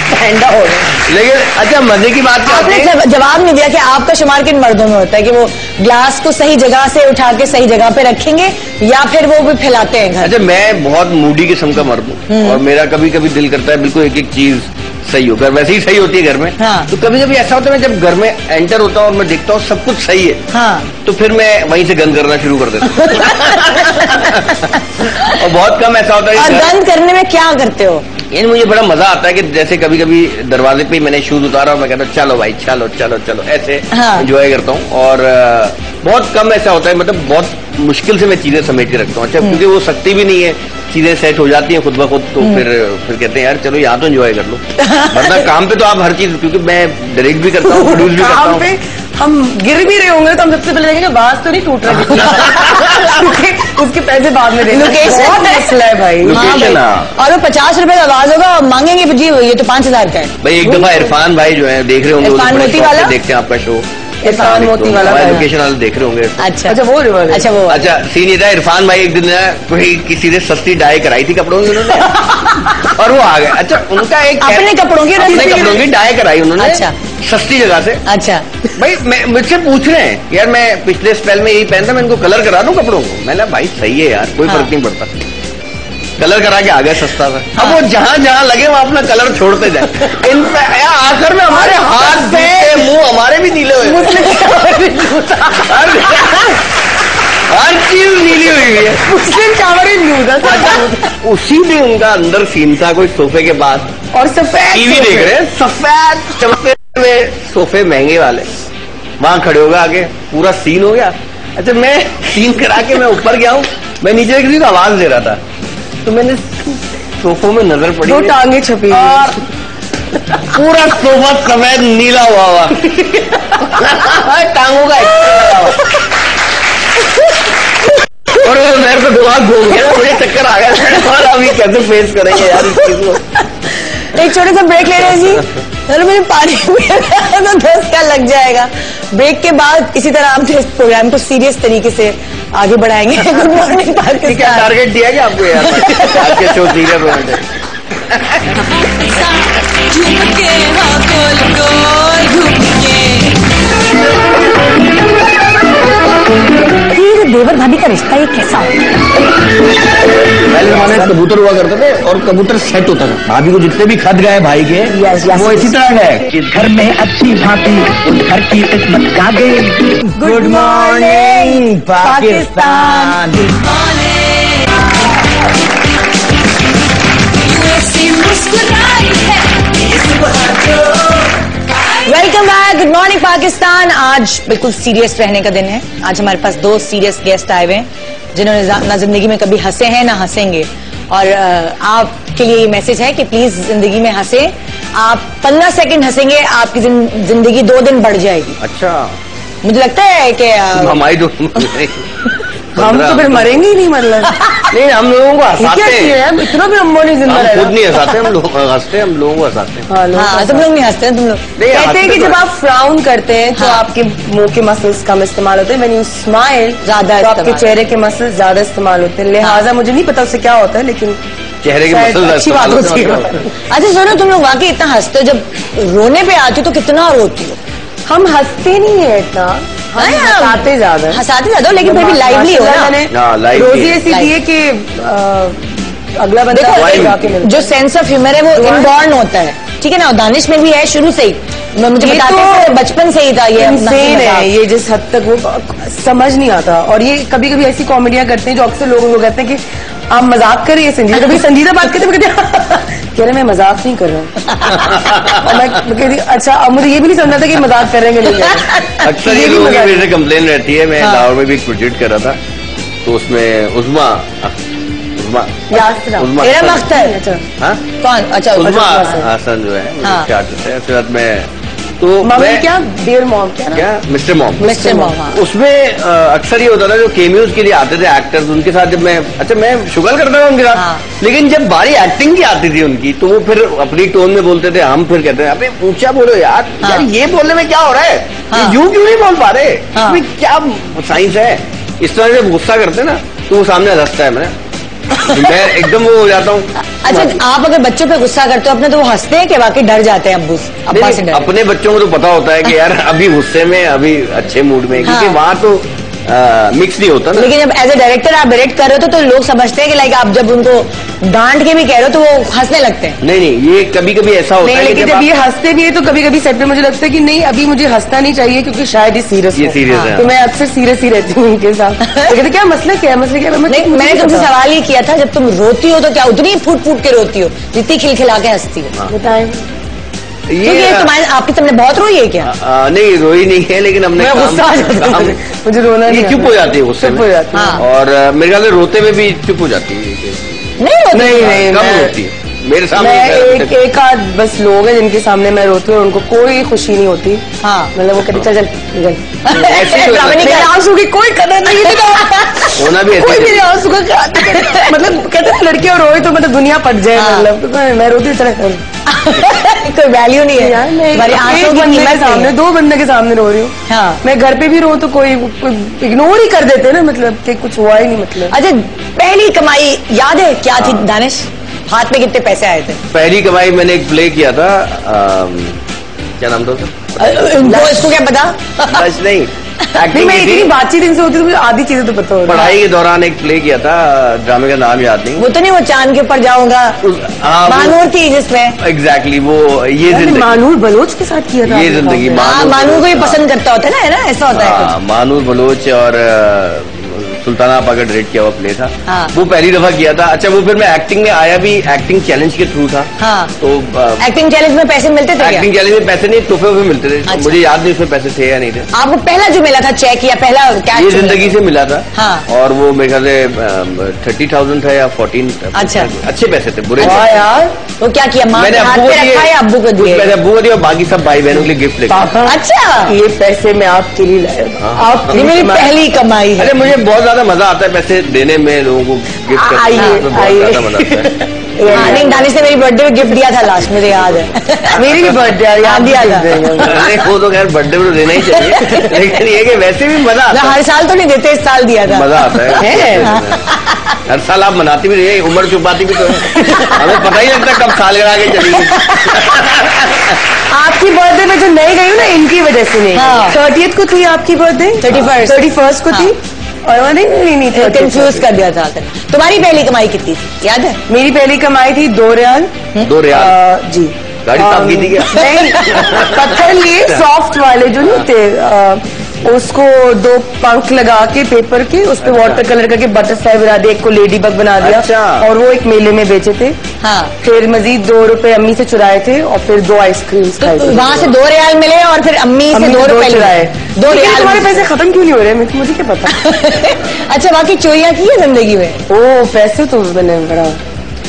पांडा हो गए। लेकिन अच्छा, मजे की बात आपने जवाब नहीं दिया कि आपका शुमार किन मर्दों में होता है, कि वो ग्लास को सही जगह से उठा के सही जगह पे रखेंगे या फिर वो भी फैलाते हैं घर? अच्छा, मैं बहुत मूडी किस्म का मर्द हूँ, और मेरा कभी कभी दिल करता है बिल्कुल एक एक चीज सही हो। घर वैसे ही सही होती है घर में। तो कभी कभी ऐसा होता है, मैं जब घर में एंटर होता हूँ और मैं देखता हूँ सब कुछ सही है, तो फिर मैं वहीं से गंद करना शुरू कर देता हूँ। और बहुत कम ऐसा होता है। और गंद करने में क्या करते हो? यानी मुझे बड़ा मजा आता है कि जैसे कभी कभी दरवाजे पे मैंने शूज उतारा और मैं कहता हूँ चलो भाई, चलो चलो चलो, ऐसे एंजॉय करता हूँ। और बहुत कम ऐसा होता है, मतलब बहुत मुश्किल से मैं चीजें समेट के रखता हूँ। अच्छा, क्योंकि वो सकती भी नहीं है, चीजें सेट हो जाती हैं खुद ब खुद, तो फिर कहते हैं यार चलो यहाँ तो एंजॉय कर लो। वरना काम पे तो आप हर चीज, क्योंकि मैं डायरेक्ट भी करता हूँ, प्रोड्यूस भी करता हूँ। हम गिर भी रहे होंगे तो हम सबसे पहले देखेंगे बाज तो नहीं टूट रही। उसके पैसे बाद में देंगे। लोकेशन मसला है भाई। और वो 50 रुपए का आवाज होगा, मांगेंगे जी ये तो 5000 का है। भाई एक दफा इरफान भाई जो है देख रहे होंगे, इरफान मोती वाला देखते हैं आपका शो, इरफान मोती वाला लोकेशन वाले देख रहे होंगे। अच्छा, सीन ये था, इरफान भाई एक दिन कोई किसी ने सस्ती डाई कराई थी कपड़ों की उन्होंने, और वो आ गए। अच्छा, उनका एक अपने कपड़ों की डाई कराई उन्होंने। अच्छा, सस्ती जगह से। अच्छा भाई मुझसे पूछ रहे हैं यार, मैं पिछले स्पेल में यही पहनता, मैं इनको कलर करा दूं कपड़ों को? मैंने भाई सही है यार, कोई फर्क नहीं पड़ता, कलर करा के आ गया सस्ता था। अब वो जहां जहां लगे वहां अपना कलर छोड़ते जाए। इन पे आखिर में हमारे हाथ, मुंह हमारे भी नीले हुए। चीज नीली हुई है। मुस्लिम टावर ही न्यू था। उसी दिन उनका अंदर सीन था कोई सोफे के बाद, और सफेद टीवी देख रहे हैं, सफेद चमकते हुए सोफे महंगे वाले, वहां खड़े हो गए, आगे पूरा सीन हो गया। अच्छा मैं सीन करा के मैं ऊपर गया हूँ, मैं नीचे किसी को आवाज दे रहा था, तो मैंने सोफों में नजर पड़ी, 2 टांगे छपी और पूरा सोफा सफेद नीला हुआ टांगों का एक्स्ट्रा हुआ। और मेरे को दिमाग घूम गया, मुझे चक्कर आ गया और अभी कैसे फेस करेंगे यार इस चीज को। एक छोटा सा ब्रेक ले रहे हैं जी, चलो मैंने पानी पिया तो 10 का लग जाएगा। ब्रेक के बाद इसी तरह हम इस प्रोग्राम को सीरियस तरीके से आगे बढ़ाएंगे। गुड मॉर्निंग क्या पाकिस्तान। टारगेट दिया क्या आपको यार? आपके शो सीरियस होना चाहिए। देवर भाभी का रिश्ता ये कैसा होता है? पहले जमाने में कबूतर हुआ करते थे और कबूतर सेट होता था। भाभी को जितने भी खत गए भाई के वो इसी तरह गए। जिस घर में अच्छी भांति उस घर की किस्मत जागे। Good morning Pakistan. Welcome back, good morning Pakistan. आज बिल्कुल सीरियस रहने का दिन है। आज हमारे पास 2 सीरियस गेस्ट आए हुए हैं जिन्होंने ना जिंदगी में कभी हंसे हैं ना हंसेंगे, और आपके लिए ये मैसेज है कि प्लीज जिंदगी में हंसे। आप 15 सेकंड हंसेंगे, आपकी जिंदगी 2 दिन बढ़ जाएगी। अच्छा, मुझे लगता है कि हमारी दो हम तो फिर मरेंगे ही नहीं, मतलब नहीं, हम लोगों को हंसाते हैं। इतना भी हम नहीं जिंदा हम रहना। खुद नहीं हंसाते, हम लोग हंसते हैं, हम लोगों को हंसाते हैं। हाँ, तुम लोग नहीं हंसते हैं, तुम लोग कहते हैं कि जब आप फ्राउन करते हैं तो आपके मुंह के मसल्स कम इस्तेमाल होते हैं, व्हेन यू स्माइल ज्यादा तो आपके चेहरे के मसल्स ज्यादा इस्तेमाल होते हैं। लिहाजा मुझे नहीं पता उससे क्या होता है, लेकिन चेहरे के शायद मसल अच्छी बात होती है। अच्छा सुनो, तुम लोग वाकई इतना हंसते हो, जब रोने पे आती हो तो कितना रोती हो? हम हंसते नहीं है इतना, हम हंसाते ज्यादा हैं। हंसाते ज्यादा हो, लेकिन फिर भी लाइवली हो ना। हाँ, lively रोजी है। ऐसी दी है कि अगला बंदा जाके देखो, मिलता जो सेंस ऑफ ह्यूमर है वो इनबॉर्न होता है, ठीक है ना। दानिश में भी है शुरू से ही, मुझे ये बताते तो थे बचपन से ही था ये इंसेन है। ये जिस हद तक वो समझ नहीं आता, और ये कभी कभी ऐसी कॉमेडियां करते हैं जो अक्सर लोग उनको कहते हैं कि आप मजाक कर रही है संजीदा, कभी संजीदा बात करते हैं, कह रहे मैं मजाक नहीं कर रहा हूँ। और मैं कहती अच्छा, अब मुझे ये भी नहीं समझा था कि मजाक कर रहे हैं कि नहीं कर रहे। अक्सर ये लोगों की मेरे से कंप्लेन रहती है। मैं लाहौर में भी एक प्रोजेक्ट कर रहा था, तो उसमें उज़मा मेरा मख्तर। हाँ? कौन? अच्छा, उज़मा हसन जो है आर्टिस्ट है, उसके साथ मैं तो मैं क्या डियर मॉम क्या मिस्टर मॉम हाँ। उसमें अक्सर ये होता था जो केमियोज के लिए आते थे एक्टर्स, उनके साथ जब मैं शुगल करता था उनके साथ, लेकिन जब बारी एक्टिंग की आती थी उनकी, तो वो फिर अपनी टोन में बोलते थे। हम फिर कहते हैं अबे ऊंचा बोलो यार, यार ये बोलने में क्या हो रहा है, यूं क्यों नहीं बोल पा रहे, इसमें क्या साइंस है। इस तरह से गुस्सा करते ना तो वो सामने हंसता है, मैं एकदम वो हो जाता हूँ। अच्छा, आप अगर बच्चों पे गुस्सा करते हो अपने, तो वो हंसते हैं कि वाकई डर जाते हैं अब्बा से? डर अपने बच्चों को तो पता होता है कि यार अभी गुस्से में, अभी अच्छे मूड में, क्योंकि वहां तो मिक्स नहीं होता ना। लेकिन जब एज ए डायरेक्टर आप डायरेक्ट कर रहे हो तो लोग समझते हैं कि लाइक आप जब उनको डांट के भी कह रहे हो तो वो हंसने लगते हैं। नहीं, ये कभी कभी ऐसा होता है। लेकिन जब ये हंसते भी है तो कभी कभी सेट पे मुझे लगता है कि नहीं, अभी मुझे हंसना नहीं चाहिए क्योंकि शायद ये सीरियस है। तो मैं अक्सर सीरियस ही रहती हूँ उनके साथ। कहते क्या मसला क्या है, मसला क्या है? मैंने तुमसे सवाल ये किया था, जब तुम रोती हो तो क्या उतनी फूट फूट के रोती हो जितनी खिलखिला के हंसती हो? बताएं। ये तुम्हारे आपकी तुमने बहुत रोई है क्या? नहीं, रोई नहीं है, लेकिन हमने मुझे रोना नहीं, चुप हो जाती है गुस्से में, और मेरे ख्याल से रोते में भी चुप हो जाती है। नहीं, कम रोती है मेरे सामने। एक आध बस लोग हैं जिनके सामने मैं रोती हूँ और उनको कोई खुशी नहीं होती। हाँ, मतलब वो कहते चल आंसू की कोई कदर नहीं होना भी कोई मेरे आंसू का मतलब कहते हैं लड़कियां रोए तो मतलब दुनिया पट जाए, मतलब मैं रोती चले कोई वैल्यू नहीं है यार। आंसू के सामने 2 बंदे के सामने रो रही हूँ। हाँ, मैं घर पे भी रो तो कोई इग्नोर ही कर देते ना, मतलब कि कुछ हुआ ही नहीं। मतलब अच्छा, पहली कमाई याद है क्या थी दानिश? हाथ में कितने पैसे आए थे? पहली कमाई मैंने एक प्ले किया था, क्या नाम था उसका? इसको क्या पता? नहीं, मैं इतनी बातचीत इनसे होती तो मुझे आधी चीजें तो पता होती। पढ़ाई के दौरान एक प्ले किया था, ड्रामे का नाम याद नहीं। वो तो नहीं, वो चांद के ऊपर जाऊंगा, मानूर थी जिसमें। एग्जैक्टली, वो ये जिंदगी मानूर बलोच के साथ किया था। ये जिंदगी मानूर को ही पसंद करता होता है ना, ऐसा होता है। मानूर बलोच और सुल्ताना आपा का डायरेक्ट किया हुआ प्ले था। वो पहली दफा किया था। अच्छा वो फिर मैं एक्टिंग में आया भी एक्टिंग चैलेंज के थ्रू था। तो एक्टिंग चैलेंज में पैसे मिलते थे? एक्टिंग चैलेंज में पैसे नहीं, तोहफे वोफे मिलते थे। अच्छा। मुझे याद नहीं उसमें पैसे थे या नहीं थे। आपको पहला जो मिला था चेक या पहला कैश? ये जिंदगी से मिला था। और वो मेरे ख्याल से 30,000 था या 14। अच्छा, अच्छे पैसे थे, बुरे यार। तो क्या किया? मैंने अब्बू को दिए? मैंने अब्बू को दिया, बाकी सब भाई बहनों के लिए गिफ्ट लेके। अच्छा, ये पैसे मैं आपके लिए लाया। आपकी मेरी पहली कमाई है। अरे मुझे बहुत ज्यादा मजा आता है पैसे देने में, लोगों को गिफ्ट करने में बहुत ज्यादा मजा आता है। नहीं, दानिश ने मेरी बर्थडे में गिफ्ट दिया था लास्ट, मुझे याद है। मेरी भी बर्थडे याद दिया था। अरे वो तो खैर बर्थडे में देना ही चाहिए, लेकिन ये कि वैसे भी मजा आता है। हर साल तो नहीं देते, इस साल दिया था। मजा आता है। हर साल आप मनाती भी रही, उम्र छुपाती भी तो हमें पता ही लगता कब साल गिरा के चली गई। आपकी बर्थडे में जो नहीं गई हूँ ना, इनकी वजह से नहीं। 30th को थी आपकी बर्थडे? 31st को थी। और नहीं कंफ्यूज कर दिया था। तुम्हारी पहली कमाई कितनी थी याद है? मेरी पहली कमाई थी 2 रियाल। 2 रियाल? जी। गाड़ी साफ की थी क्या? नहीं, पत्थर लिए सॉफ्ट वाले जो नहीं थे, उसको 2 पंख लगा के पेपर के, उस पे वाटर कलर करके बटरफ्लाई बना दिया, एक को लेडी बग बना दिया। और वो एक मेले में बेचे थे। फिर मजीद 2 रुपए अम्मी से चुराए थे और फिर 2 आइसक्रीम्स खाए थे। वहाँ से 2 रियाल मिले और फिर अम्मी से 2 रुपए चुराए। 2 रियाल। तुम्हारे पैसे खत्म क्यों नहीं हो रहे? मुझे क्या पता। अच्छा, बाकी चोरियां की है जिंदगी में? ओ, पैसे तो मैंने बड़ा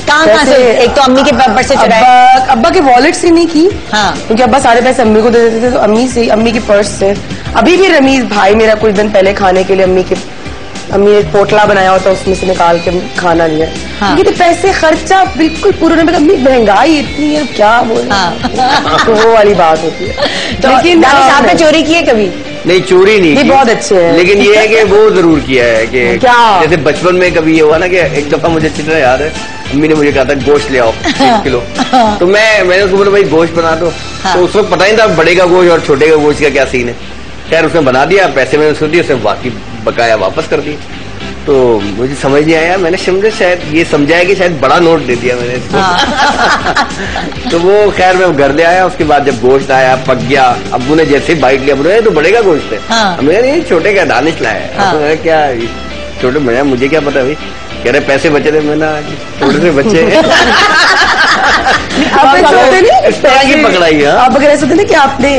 कहाँ से? एक तो अम्मी के पर्स से चुराए। अब्बा के वॉलेट से नहीं की। क्योंकि अब्बा सारे पैसे अम्मी को दे देते थे, तो अम्मी के पर्स से। अभी भी रमीज भाई मेरा कुछ दिन पहले खाने के लिए अम्मी ने पोटला बनाया होता, उसमें से निकाल के खाना लिया। क्योंकि तो पैसे खर्चा बिल्कुल पूरा नहीं। अम्मी महंगाई इतनी है, क्या बोले। तो वो वाली बात होती है। लेकिन आपने चोरी की है कभी? नहीं, चोरी नहीं। ये बहुत अच्छे है। लेकिन ये है कि वो जरूर किया है कि क्या, जैसे बचपन में कभी ये हुआ ना कि एक दफा मुझे अच्छी तरह याद है, अम्मी ने मुझे कहा था गोश्त ले आओ 1 किलो। तो मैंने उसको बोला भाई गोश्त बना दो। तो उस वक्त पता नहीं था बड़े का गोश्त और छोटे का गोश्त का क्या सीन है। खैर उसने बना दिया, पैसे मैंने उसको दिए, उसने बाकी बकाया वापस कर दिए। तो मुझे समझ नहीं आया, मैंने शायद ये समझा है कि शायद बड़ा नोट दे दिया मैंने इसको। तो वो खैर मैं घर ले आया, उसके बाद जब गोश्त आया पक गया, अब्बू ने जैसे ही बाइट लिया, बोले तो बड़े का गोश्त है। हमने नहीं, छोटे का दानिश लाया है। क्या छोटे में? मुझे क्या पता भाई। कह रहे पैसे बचे थे। मैंने थोड़े से बच्चे पकड़ाई है। आप अगर ऐसा होते ना कि आपने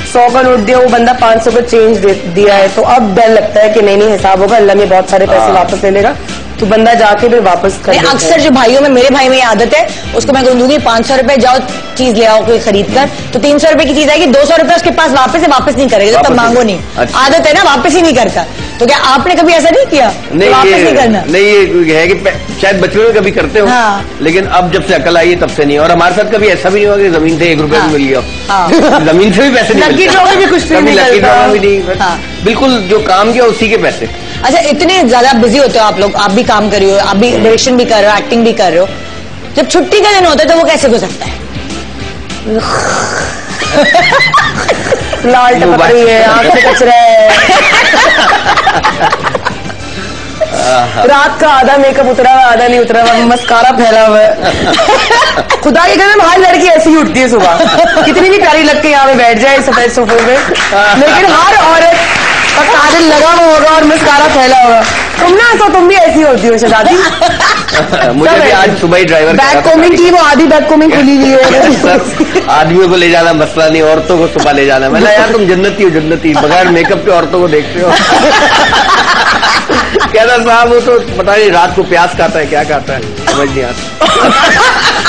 100 का नोट दिया, वो बंदा 500 का चेंज दिया है, तो अब डर लगता है कि नहीं हिसाब होगा, अल्लाह में बहुत सारे पैसे वापस ले लेगा, तो बंदा जाके फिर वापस कर। अक्सर जो भाइयों में, मेरे भाई में ये आदत है, उसको मैं दूंगी 500 रुपए, जाओ चीज ले आओ कोई खरीद कर, तो 300 रुपए की चीज आएगी, 200 रुपए उसके पास वापस है, वापस नहीं करेगा, तब मांगो नहीं। आदत है ना, वापस ही नहीं करता। तो क्या आपने कभी ऐसा नहीं किया? नहीं, वापस नहीं करना? नहीं, ये है कि शायद बचपन में कभी करते हो। लेकिन अब जब से अकल आई है तब से नहीं। और हमारे साथ कभी ऐसा भी नहीं हुआ कि जमीन से 1 रुपया भी मिल गया। जमीन से भी पैसे नहीं, लकी ड्रॉ में भी कुछ नहीं मिलता। बिल्कुल जो काम किया उसी के पैसे। अच्छा, इतने ज्यादा बिजी होते हो आप लोग, आप भी काम कर रहे हो, आप भी डायरेक्शन भी कर रहे हो, एक्टिंग भी कर रहे हो, जब छुट्टी का दिन होता है तो वो कैसे गुजरता है? लाल टपक रही है, आंख से कचरा है, रात का आधा मेकअप उतरा हुआ, आधा नहीं उतरा हुआ, मस्कारा फैला हुआ है। खुदा के घर में हर लड़की ऐसी ही उठती है सुबह, कितनी भी प्यारी लग के यहाँ पे बैठ जाए सफेद सोफे पे, लेकिन हर औरत का काजल लगा हुआ होगा और मस्कारा फैला होगा। तुम ना तो तुम भी ऐसी होती हो शहजादी। मुझे भी आज सुबह ही ड्राइवर बैक कोमिंग की, वो आधी बैक कोमिंग खुली हुई है। आदमियों को ले जाना मसला नहीं, औरतों को सुबह ले जाना। मैंने यार तुम जन्नती हो, जन्नती, बगैर मेकअप के औरतों को देखते हो। कहता साहब वो तो पता नहीं रात को प्यास खाता है, क्या खाता है, समझ नहीं आता।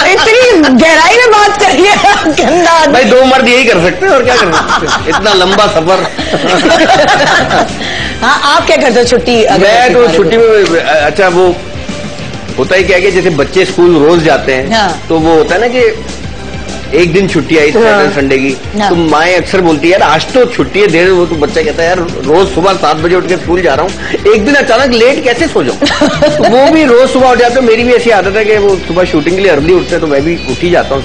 इतनी गहराई में बात करिए गंदा भाई, 2 मर्द यही कर सकते हैं और क्या कर सकते हैं, इतना लंबा सफर। हाँ, आप क्या करते हो छुट्टी? मैं तो छुट्टी में, अच्छा वो होता ही क्या कि जैसे बच्चे स्कूल रोज जाते हैं, तो वो होता है ना कि एक दिन छुट्टी आई सैटरडे संडे की, तो माएँ अक्सर बोलती है यार आज तो छुट्टी है, देर। वो तो बच्चा कहता है यार रोज सुबह 7 बजे उठ के स्कूल जा रहा हूँ, एक दिन अचानक लेट कैसे सो जाऊँ। तो वो भी रोज सुबह उठ जाते हैं। मेरी भी ऐसी आदत है कि वो सुबह शूटिंग के लिए अर्ली उठते हैं, तो मैं भी उठ ही जाता हूँ।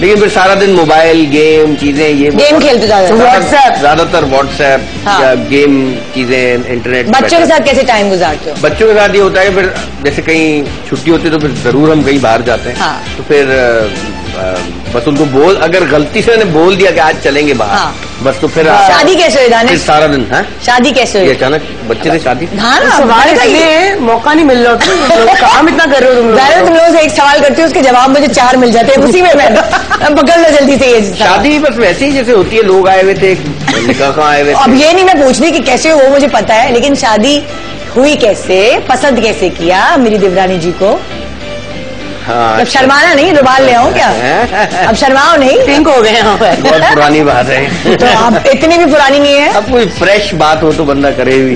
लेकिन फिर सारा दिन मोबाइल गेम चीजें, ये गेम खेलते ज्यादातर व्हाट्सएप या गेम चीजें, इंटरनेट। बच्चों के साथ कैसे टाइम गुजारते हो? बच्चों के साथ ये होता है फिर जैसे कहीं छुट्टी होती है तो फिर जरूर हम कहीं बाहर जाते हैं, तो फिर बस उनको अगर गलती से उन्हें बोल दिया कि आज चलेंगे बाहर, बस तो फिर शादी कैसे हुई दानिश? फिर सारा दिन है शादी कैसे हुई? अचानक बच्चे से शादी। सवाल चाहिए, मौका नहीं मिल रहा, काम इतना कर रहे हो तुम लोगों से एक सवाल करती हूँ, उसके जवाब मुझे 4 मिल जाते हैं, उसी में मैं पकड़ लो जल्दी से। ये शादी बस वैसे ही जैसे होती है, लोग आए हुए थे, निकाह आए हुए थे। अब ये नहीं मैं पूछ रही कि कैसे वो मुझे पता है, लेकिन शादी हुई कैसे, पसंद कैसे किया मेरी देवरानी जी को? हाँ, अब शर्माना नहीं, रुमाल ले आऊं क्या? अब शर्माओ नहीं, पिंक हो गए। बहुत पुरानी बात है। तो अब इतनी भी पुरानी नहीं है। अब कोई फ्रेश बात हो तो बंदा करे भी।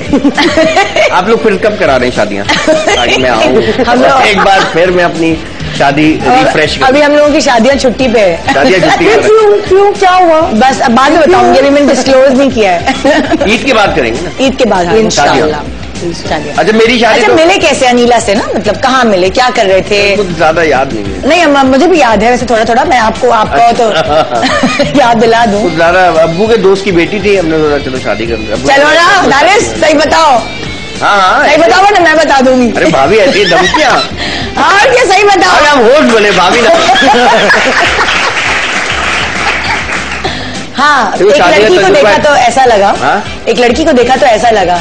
आप लोग फिर कब करा रहे हैं शादियां? ताकि मैं आऊँ एक बार फिर मैं अपनी शादी रिफ्रेश करूं। अभी हम लोगों की शादियां छुट्टी पे है। शादियां छुट्टी पे। क्यों क्या हुआ? बस अब बाद में बताऊंगी, अभी मैंने डिस्क्लोज नहीं किया है। ईद के बाद करेंगे ना? ईद के बाद इंशाल्लाह। अच्छा मेरी शादी अच्छा, मिले कैसे अनिला से ना? मतलब कहाँ मिले, क्या कर रहे थे? कुछ ज्यादा याद नहीं है। नहीं, मुझे भी याद है वैसे थोड़ा थोड़ा, मैं आपको तो याद दिला दूं। कुछ ज्यादा अब्बू के दोस्त की बेटी थी, हमने सोचा चलो शादी कर लो। चलो ना दानिश, सही बताओ। हाँ सही बताओ ना, मैं बता दूंगी। अरे भाभी ऐसी धमकियाँ। और क्या, सही बताओ। अरे हम होश बोले भाभी ना। हाँ, एक लड़की को देखा तो ऐसा लगा। एक लड़की को देखा तो ऐसा लगा।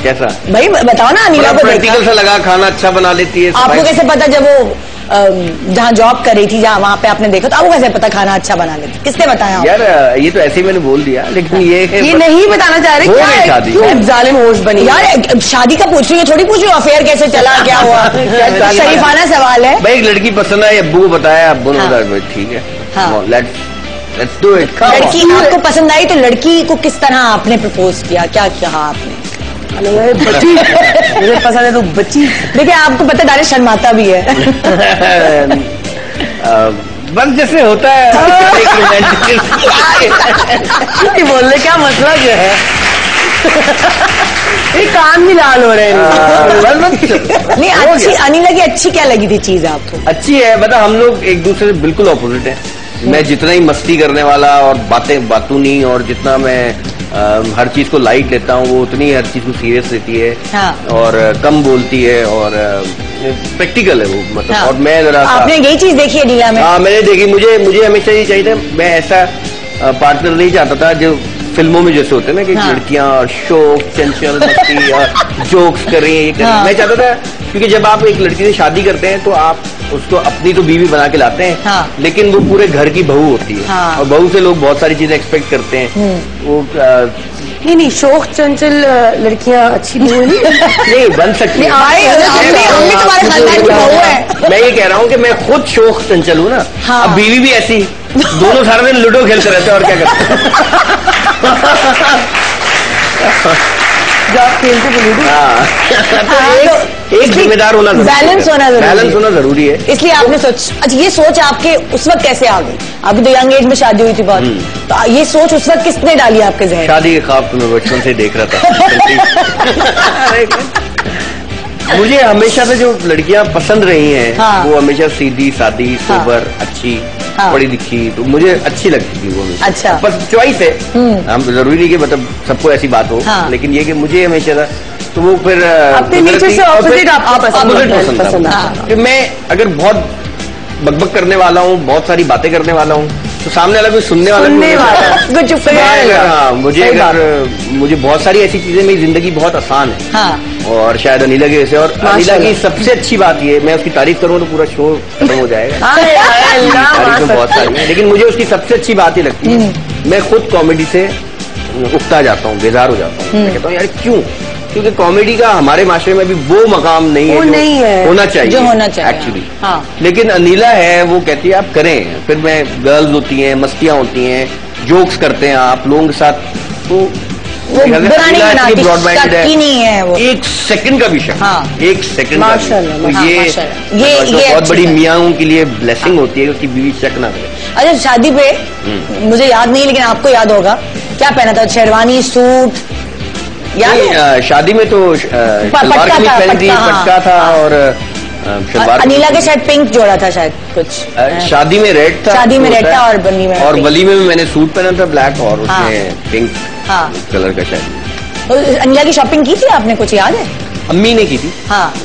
कैसा भाई बताओ ना। अनिला को प्रैक्टिकल सा लगा, खाना अच्छा बना लेती है। आपको कैसे पता जब वो जहाँ जॉब कर रही थी, जहाँ वहाँ पे आपने देखा, तो आपको कैसे पता खाना अच्छा बना लेती? किसने बताया? यार ये तो ऐसे ही मैंने बोल दिया, लेकिन ये नहीं बताना चाह रहे क्या? क्यों जालिम होश बनी? यार शादी का पूछ रही है, थोड़ी पूछ रही हूँ अफेयर कैसे चला, क्या हुआ? शरीफाना सवाल है भाई। एक लड़की पसंद है, अब्बू को बताया, अब्बू ने बताया ठीक है, लेट्स डू इट। लड़की आपको पसंद आई तो लड़की को किस तरह आपने प्रपोज किया, क्या किया आपने? बच्ची मुझे पसंद है तो बच्ची। देखिए आपको पता है दानिश शर्माता भी है। बस जैसे होता है। बोलने क्या मतलब जो है, ये कान भी लाल हो रहे हैं। नहीं अच्छी अनिला की अच्छी क्या लगी थी चीज आपको? अच्छी है, मतलब हम लोग एक दूसरे से बिल्कुल ऑपोजिट है। मैं जितना ही मस्ती करने वाला और बातूनी, और जितना मैं हर चीज को लाइट लेता हूँ, वो उतनी हर चीज को सीरियस लेती है। हाँ। और कम बोलती है और प्रैक्टिकल है वो, मतलब। हाँ। और मैं जरा आपने यही चीज देखी है नीला में? हाँ मैंने देखी। मुझे हमेशा ये चाहिए था, मैं ऐसा पार्टनर नहीं चाहता था जो फिल्मों में जैसे होते हैं ना कि लड़कियां शौक, चंचल, मस्ती और जोक्स कर रही है, ये कर रही है। मैं चाहता था, क्योंकि जब आप एक लड़की से शादी करते हैं तो आप उसको अपनी तो बीवी बना के लाते हैं, लेकिन वो पूरे घर की बहू होती है। और बहू से लोग बहुत सारी चीजें एक्सपेक्ट करते हैं। वो नहीं शौक चंचल लड़कियां अच्छी नहीं बन सकती। तुम्हारे खानदान की बहू है। मैं ये कह रहा हूँ कि मैं खुद शौक चंचल हूँ ना। अब बीवी भी ऐसी, दोनों सारा दिन लूडो खेलते रहते हैं और क्या करते हैं। एक जिम्मेदार होना, बैलेंस होना जरूरी है। इसलिए आपने अच्छा ये सोच आपके उस वक्त कैसे आ गई? आपकी तो यंग एज में शादी हुई थी बहुत, तो ये सोच उस वक्त किसने डाली आपके जहन? शादी के ख्वाब तो मैं बचपन से देख रहा था। मुझे हमेशा से जो लड़कियां पसंद रही हैं, वो हमेशा सीधी सादी, सोबर, अच्छी, पढ़ी लिखी, तो मुझे अच्छी लगती थी वो। अच्छा, बस चॉइस है, हम जरूरी नहीं कि मतलब सबको ऐसी बात हो, लेकिन ये कि मुझे हमेशा था, तो वो फिर अपने नेचर से ऑपोजिट आपको पसंद था। मैं अगर बहुत बकबक करने वाला हूँ, बहुत सारी बातें करने वाला हूँ, तो सामने वाला कोई सुनने वाला मुझे बहुत सारी ऐसी चीजें, मेरी जिंदगी बहुत आसान है। और शायद अनिला के जैसे, और अनिला की सबसे अच्छी बात ये, मैं उसकी तारीफ करूँ तो पूरा शो खत्म हो जाएगा। तारीफ में बहुत सारी है, लेकिन मुझे उसकी सबसे अच्छी बात ही लगती है, मैं खुद कॉमेडी से उकता जाता हूँ, बेजार हो जाता हूँ। मैं कहता हूँ यार क्यों, क्योंकि कॉमेडी का हमारे माशरे में भी वो मकाम नहीं है, वो नहीं है, होना चाहिए, जो होना चाहिए एक्चुअली। लेकिन अनिला है, वो कहती है आप करें। फिर मैं गर्ल्स होती हैं, मस्तियां होती हैं, जोक्स करते हैं आप लोगों के साथ, तो ब्रॉडमाइंडेड है, वो 1 सेकंड का भी शक, 1 सेकंड का, ये बहुत बड़ी मियाँ के लिए ब्लेसिंग होती है कि उसकी बीवी शक ना करे। अच्छा शादी पे मुझे याद नहीं, लेकिन आपको याद होगा, क्या पहना था? शेरवानी, सूट? शादी में तो पटका था, और अनिला के शायद पिंक जोड़ा था, शायद कुछ शादी में रेड था, और वलीमे में मैंने सूट पहना था ब्लैक, और उसमें पिंक कलर का शायद। तो अनिला की शॉपिंग की थी आपने, कुछ याद है? अम्मी ने की थी।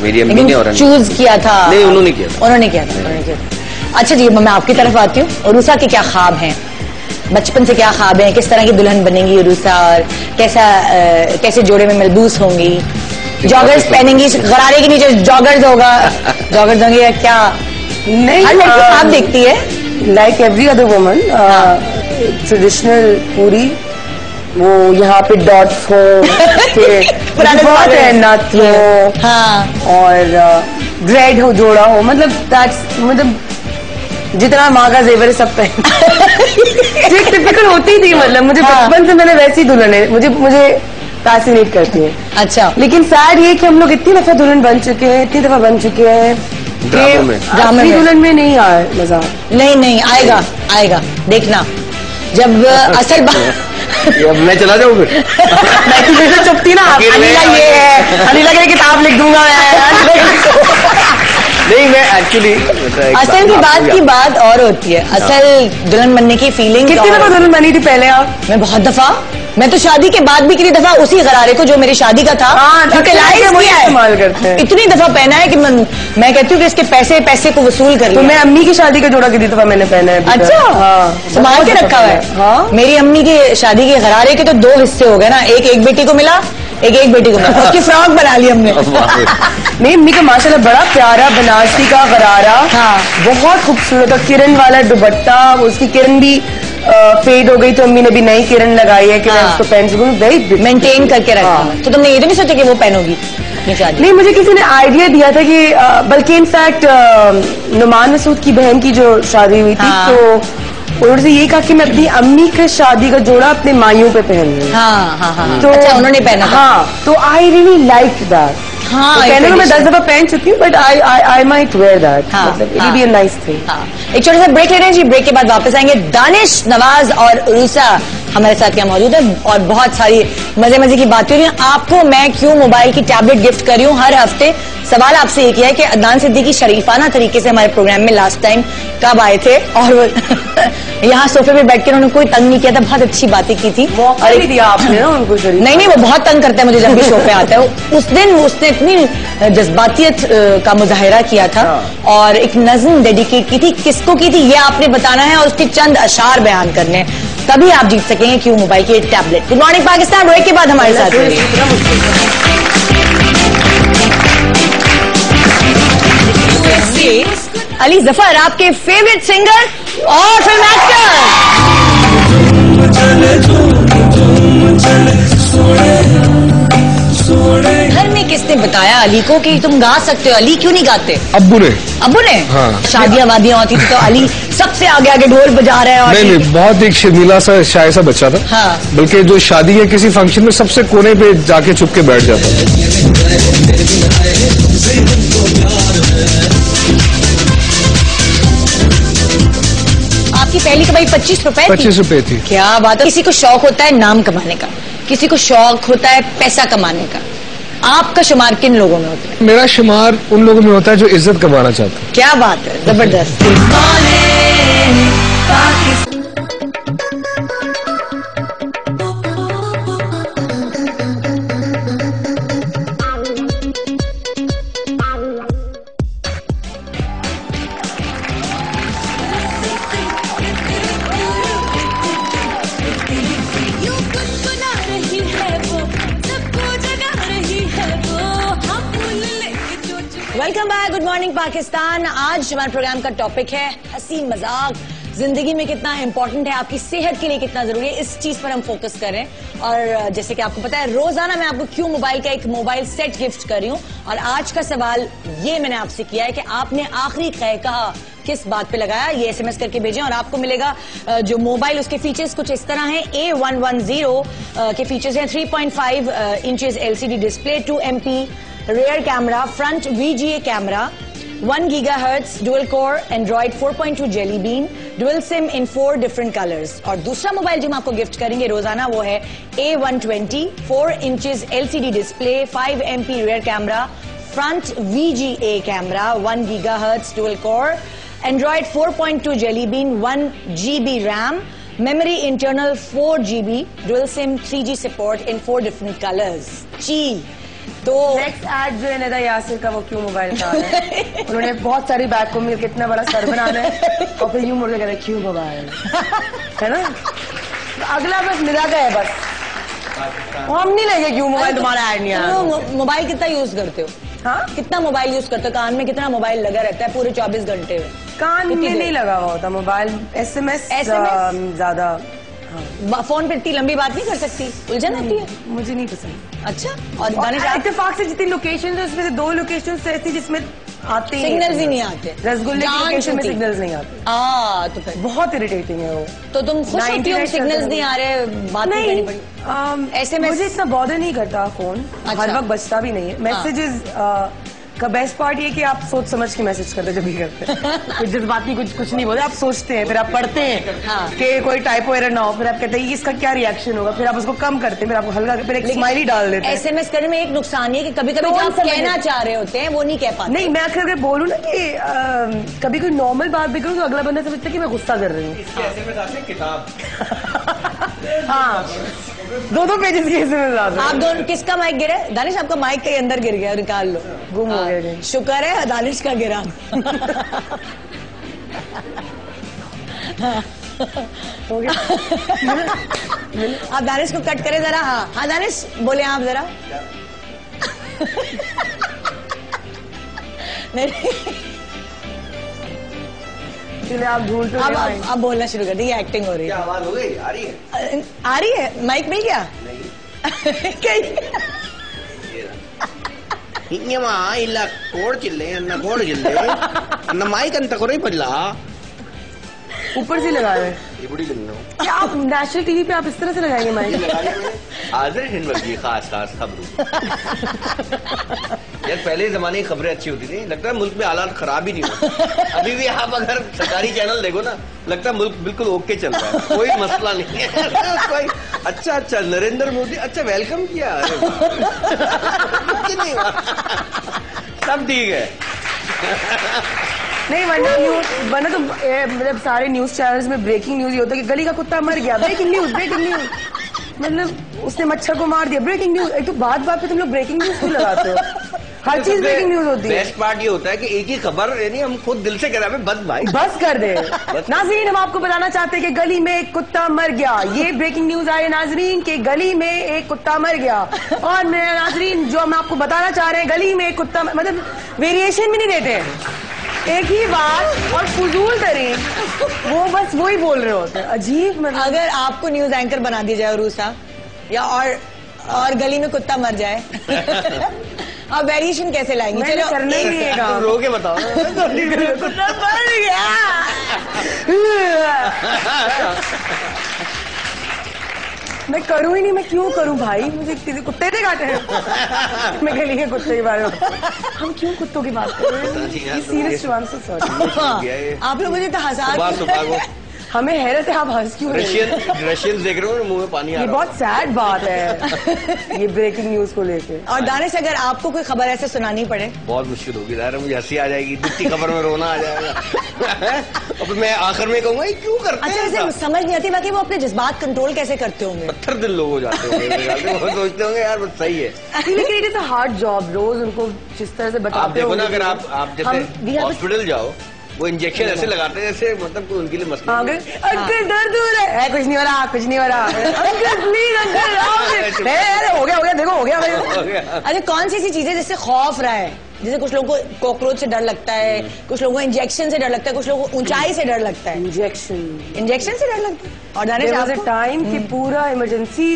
मेरी अम्मी ने। और चूज किया था? नहीं, उन्होंने किया था। अच्छा जी, मैं आपकी तरफ आती हूँ। उरूसा के क्या ख्वाब हैं, बचपन से क्या ख्वाब हैं, किस तरह की दुल्हन बनेंगी उरूसा, और कैसे जोड़े में मलबूस होंगी, जॉगर्स पहनेंगी, गरारे के नीचे जॉगर्स होंगे या क्या? नहीं, हर लड़की ख्वाब देखती है, like every other woman, traditional पूरी, वो यहाँ पे डॉट्स हो, बहुत है नथ हो, हाँ, और ड्रेड हो, जोड़ा हो, मतलब जितना माँ का जेवर है सब पहन टिपिकल होती थी। मतलब मुझे बचपन से मैंने वैसी दुल्हन है, मुझे फैसिनेट करती है। अच्छा, लेकिन सैड ये कि हम लोग इतनी दफा दुल्हन बन चुके हैं, इतनी दफा बन चुके हैं, ड्रामे में दुल्हन में नहीं आया मजा। नहीं आएगा देखना, जब असल बात मैं चला जाऊँ फिर। मैं तुझे से चुपती ना, अनिला ये है, अनिला की किताब लिख दूंगा मैं। नहीं, मैं एक्चुअली असल की बात और होती है, असल दुल्हन बनने की फीलिंग। कितनी दफा दुल्हन बनी थी पहले आप? मैं बहुत दफा, मैं तो शादी के बाद भी कितनी दफा उसी गरारे को जो मेरी शादी का था इस्तेमाल करते हैं, इतनी दफा पहना है कि मैं कहती हूँ कि इसके पैसे को वसूल कर। तो मैं अम्मी की शादी का जोड़ा कितनी दफा मैंने पहना है। अच्छा, संभाल के रखा हुआ है। हाँ, मेरी अम्मी की शादी के गरारे के तो 2 हिस्से हो गए ना, एक बेटी को मिला, एक बेटी को मिला, उसकी फ्रॉक बना ली हमने। नहीं, अम्मी का माशाल्लाह बड़ा प्यारा बनारसी का गरारा, हाँ, बहुत खूबसूरत, और किरण वाला दुपट्टा, उसकी किरण भी फेड हो गई तो अम्मी ने भी नई किरण लगाई है कि मैं उसको पहन सकूं, वेरी मेंटेन करके रखा। तो तुमने ये तो नहीं सोचा कि वो पहनोगी? नहीं, मुझे किसी ने आइडिया दिया था कि बल्कि इनफैक्ट नुमान मसूद की बहन की जो शादी हुई थी, तो उन्होंने ये कहा कि मैं अपनी अम्मी के शादी का जोड़ा अपने माइयों पे पहन लूं। हाँ, तो अच्छा, उन्होंने पहना। हाँ, तो आई रियली लाइक दैट। हाँ, पहले तो मैं 10 दफा पहन चुकी हूँ, but I might wear that. मतलब it will be a nice thing. एक छोटा सा ब्रेक ले रहे हैं जी, ब्रेक के बाद वापस आएंगे। दानिश, नवाज और उरूसा हमारे साथ यहाँ मौजूद है, और बहुत सारी मजे की बातें हो रही हैं। आपको मैं क्यों मोबाइल की टैबलेट गिफ्ट कर रही हूँ हर हफ्ते? सवाल आपसे ये किया है कि अदनान सिद्दीकी शरीफाना तरीके से हमारे प्रोग्राम में लास्ट टाइम कब आए थे, और यहाँ सोफे पे बैठ के उन्होंने कोई तंग नहीं किया था, बहुत अच्छी बातें की थी। और दिया आपने ना उनको? नहीं, वो बहुत तंग करता है मुझे जब भी शो पे आता है। उस दिन उसने इतनी जज्बातियत का मुजाहिरा किया था, और एक नज्म डेडिकेट की थी। किसको की थी ये आपने बताना है, और उसके चंद अशार बयान करने हैं, तभी आप जीत सकेंगे क्यों मोबाइल की tablet. Good morning Pakistan, break के बाद हमारे साथ अली जफर, आपके फेवरेट सिंगर और फिल्म एक्टर। घर में किसने बताया अली को कि तुम गा सकते हो? अली क्यों नहीं गाते? अब्बू ने। हाँ। शादियां वादियां होती थी तो अली सबसे आगे ढोल बजा रहे हैं। और नहीं, बहुत एक शर्मीला सा शायर सा बच्चा था। हाँ। बल्कि जो शादी है किसी फंक्शन में सबसे कोने पे जाके छुप के बैठ जाता था। आपकी पहली कमाई 25 रुपए? 25 रुपए थी। क्या बात है। किसी को शौक होता है नाम कमाने का, किसी को शौक होता है पैसा कमाने का। आपका शुमार किन लोगों में होता है? मेरा शुमार उन लोगों में होता है जो इज्जत कमाना चाहते हैं। क्या बात है, जबरदस्त। Welcome back, good morning Pakistan. आज हमारे प्रोग्राम का टॉपिक है हंसी मजाक जिंदगी में कितना इंपॉर्टेंट है, आपकी सेहत के लिए कितना जरूरी है, इस चीज पर हम फोकस कर रहे हैं। और जैसे कि आपको पता है रोजाना मैं आपको क्यों मोबाइल का एक मोबाइल सेट गिफ्ट कर रही हूँ, और आज का सवाल ये मैंने आपसे किया है कि आपने आखिरी कहा किस बात पे लगाया, ये SMS करके भेजें और आपको मिलेगा जो मोबाइल, उसके फीचर्स कुछ इस तरह हैं। A110 के फीचर्स हैं 3.5 inches LCD display, 2 MP rear camera, front VGA camera, 1 GHz dual core Android 4.2 jelly bean, dual sim in 4 different colours. और दूसरा मोबाइल जो हम आपको गिफ्ट करेंगे रोजाना वो है A120 4 inches LCD display, 5 MP rear camera, front VGA camera, 1 GHz dual core, Android 4.2 jelly bean, 1 GB RAM, memory internal 4 GB, dual SIM 3G support in 4 different colours. जी तो नेक्स्ट एड जो है निदा यासिर का, वो क्यों मोबाइल का है। उन्होंने बहुत सारी बैग को मिलकर इतना बड़ा सर बनाना है और फिर यूं मुड़ के कह रहे क्यों मोबाइल, है ना। तो अगला बस निदा का है बस, हम नहीं लेंगे क्यों मोबाइल, तुम्हारा एड नहीं आया। मोबाइल कितना यूज करते हो? हाँ, कितना मोबाइल यूज करते हो? कान में कितना मोबाइल लगा रहता है पूरे 24 घंटे में? कान में नहीं लगा हुआ होता मोबाइल, SMS ज्यादा। फोन पे इतनी लंबी बात नहीं कर सकती, उलझन आती है। मुझे नहीं पसंद। अच्छा, और दानिश इत्तेफाक से जितनी लोकेशन है उसमें से 2 लोकेशन ऐसी जिसमें आते सिग्नल्स ही नहीं आते, रसगुल्ले की लोकेशन में सिग्नल्स नहीं आते। तो फिर बहुत इरिटेटिंग है वो। तो तुम खुश होती हो सिग्नल्स नहीं आ रहे, बात नहीं करनी पड़ी? ऐसे में मुझे इतना बॉदर नहीं करता फोन, हर वक्त बजता भी नहीं है। मैसेजेस का बेस्ट पार्ट ये कि आप सोच समझ के मैसेज करते जब भी करते हैं। कुछ जज्बाती कुछ नहीं बोलते, आप सोचते हैं, फिर आप पढ़ते हैं कि कोई टाइपो एरर ना हो, फिर आप कहते हैं इसका क्या रिएक्शन होगा, फिर आप उसको कम करते हैं, फिर आपको हल्का, फिर एक स्माइली डाल देते हैं। SMS करने में एक नुकसान ये कि कभी कभी जो आप कहना चाह रहे होते हैं वो नहीं कह पाते। नहीं, मैं अगर बोलूँ ना कि कभी कोई नॉर्मल बात भी करूँ तो अगला बंदा समझता है कि मैं गुस्सा कर रही हूँ। किताब हाँ, 2 पेजेस की SMS आते हैं। आप दोनों किसका माइक गिरा? दानिश आपका माइक कहीं अंदर गिर गया, निकाल लो, गुम हो गया। शुक्र है दानिश का गिरा। हो गया। आप दानिश को कट करें जरा। हाँ दानिश बोले आप जरा। नहीं, चलिए आप ढूंढ तो अब बोलना शुरू कर दी, ये एक्टिंग हो रही है। क्या आवाज हो गई? आ रही है? आ रही है? माइक मिल गया? ಹಿಂಗಮ್ಮ ಇಲ್ಲ ಕೋಡ್ಚಿಲ್ಲೆ ಅನ್ನ ಕೋಡ್ಚಿಲ್ಲೆ ಅನ್ನ ಮೈಕ್ ಅಂತ ಕೊರೈ ಪಡ್ಲ ऊपर से लगा रहे हैं। ये बड़ी गन्ना क्या आप नेशनल टीवी पे आप इस तरह से लगाएंगे माइक? हाजिर हिंद की खास खबरों। यार पहले जमाने की खबरें अच्छी होती थी, लगता है मुल्क में हालात खराब ही नहीं होते। अभी भी आप अगर सरकारी चैनल देखो ना, लगता है मुल्क बिल्कुल ओके चल रहा है, कोई मसला नहीं है। कोई अच्छा नरेंद्र मोदी अच्छा वेलकम किया, नहीं सब ठीक है। नहीं, वरना तो मतलब सारे न्यूज चैनल्स में ब्रेकिंग न्यूज ही होता है कि गली का कुत्ता मर गया, ब्रेकिंग न्यूज मतलब उसने मच्छर को मार दिया, ब्रेकिंग न्यूज। एक तो बात पे तुम लोग ब्रेकिंग न्यूज क्यों लगाते हो? हर चीज ब्रेकिंग न्यूज होती है। बेस्ट पार्ट ये होता है कि एक ही खबर यानी हम खुद दिल से कह रहे हैं, बस कर दे। नाजरीन, हम आपको बताना चाहते हैं कि गली में एक कुत्ता मर गया। ये ब्रेकिंग न्यूज आई नाजरीन कि गली में एक कुत्ता मर गया। और नाजरीन, जो हम आपको बताना चाह रहे हैं, गली में एक कुत्ता, मतलब वेरिएशन भी नहीं देते हैं, एक ही बात और फजूल तरीन वो बस वही बोल रहे होते हैं। अजीब। मतलब अगर आपको न्यूज एंकर बना दिया जाए रूसा, या और गली में कुत्ता मर जाए, आप वेरिएशन कैसे लाएंगे? चलो करना ही है काम। रो के बताओ। कुत्ता मर गया। मैं करूँ ही नहीं, मैं क्यों करूँ भाई? मुझे कुत्ते ने काटे हैं। मैं गली के कुत्ते के बारे में, हम क्यों कुत्तों की बात कर रहे हैं? Serious answer, sorry. आप लोग मुझे तो हंसा, हमें हैरत है आप हंस क्यों? रशियन देख रहे हो, मुंह में पानी आ रहा है। ये बहुत सैड बात है ये ब्रेकिंग न्यूज को लेके। और दानिश, अगर आपको कोई खबर ऐसे सुनानी पड़े, बहुत मुश्किल होगी यार, मुझे हंसी आ जाएगी, दूसरी खबर में रोना आ जाएगा। और फिर मैं आखिर में कहूंगा क्यों करते हैं? अच्छा, वैसे समझ नहीं आती बाकी वो अपने जज्बात कंट्रोल कैसे करते होंगे? पत्थर दिल लोग हो जाते होंगे, वो सोचते होंगे यार बस सही है। लेकिन it is a hard job, रोज उनको जिस तरह से बताते हो। आप देखो ना, अगर आप जैसे हॉस्पिटल जाओ, वो इंजेक्शन ऐसे लगाते हैं जैसे मतलब कोई उनके लिए मसला। अंकल दर्द हो रहा है, कुछ नहीं हो रहा, कुछ नहीं हो रहा। अंकल प्लीज, अंकल हो गया देखो, हो गया। अच्छा, कौन सी ऐसी चीजें जिससे खौफ रहा है? जैसे कुछ लोगों को कॉकरोच से डर लगता है, कुछ लोगों को इंजेक्शन से डर लगता है, कुछ लोगों को ऊंचाई से डर लगता है। इंजेक्शन से डर लगता है। और दानिश, टाइम की पूरा इमरजेंसी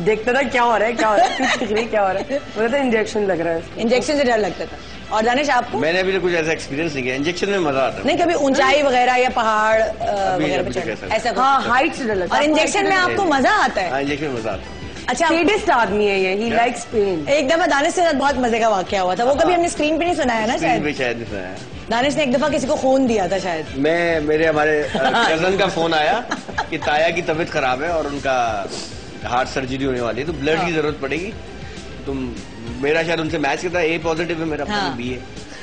देखता था क्या हो रहा है, क्या हो रहा है, क्या हो रहा है, बोला था इंजेक्शन लग रहा है। इंजेक्शन से डर लगता था। और दानिश, आपको? मैंने अभी कुछ ऐसा एक्सपीरियंस नहीं किया, इंजेक्शन में मजा आता है। नहीं, कभी ऊंचाई वगैरह या पहाड़ वगैरह पे चढ़ना, ऐसा? हाँ, हाइट से डर लगता है। और इंजेक्शन में आपको मजा आता है? इंजेक्शन में मजा आता है। अच्छा, सेडिस्ट आदमी है ये, ही लाइक्स पेन। एक दफा दानिश के साथ बहुत मजे का वाकया हुआ था, वो कभी हमने स्क्रीन पे नहीं सुनाया ना? शायद नहीं सुनाया। दानिश ने एक दफा किसी को खून दिया था शायद। मेरे हमारे कजन का फोन आया कि ताया की तबीयत खराब है और उनका हार्ट सर्जरी होने वाली है, तो ब्लड की जरूरत पड़ेगी। तुम मेरा शायद उनसे मैच करता है, ए पॉजिटिव है मेरा, बी है।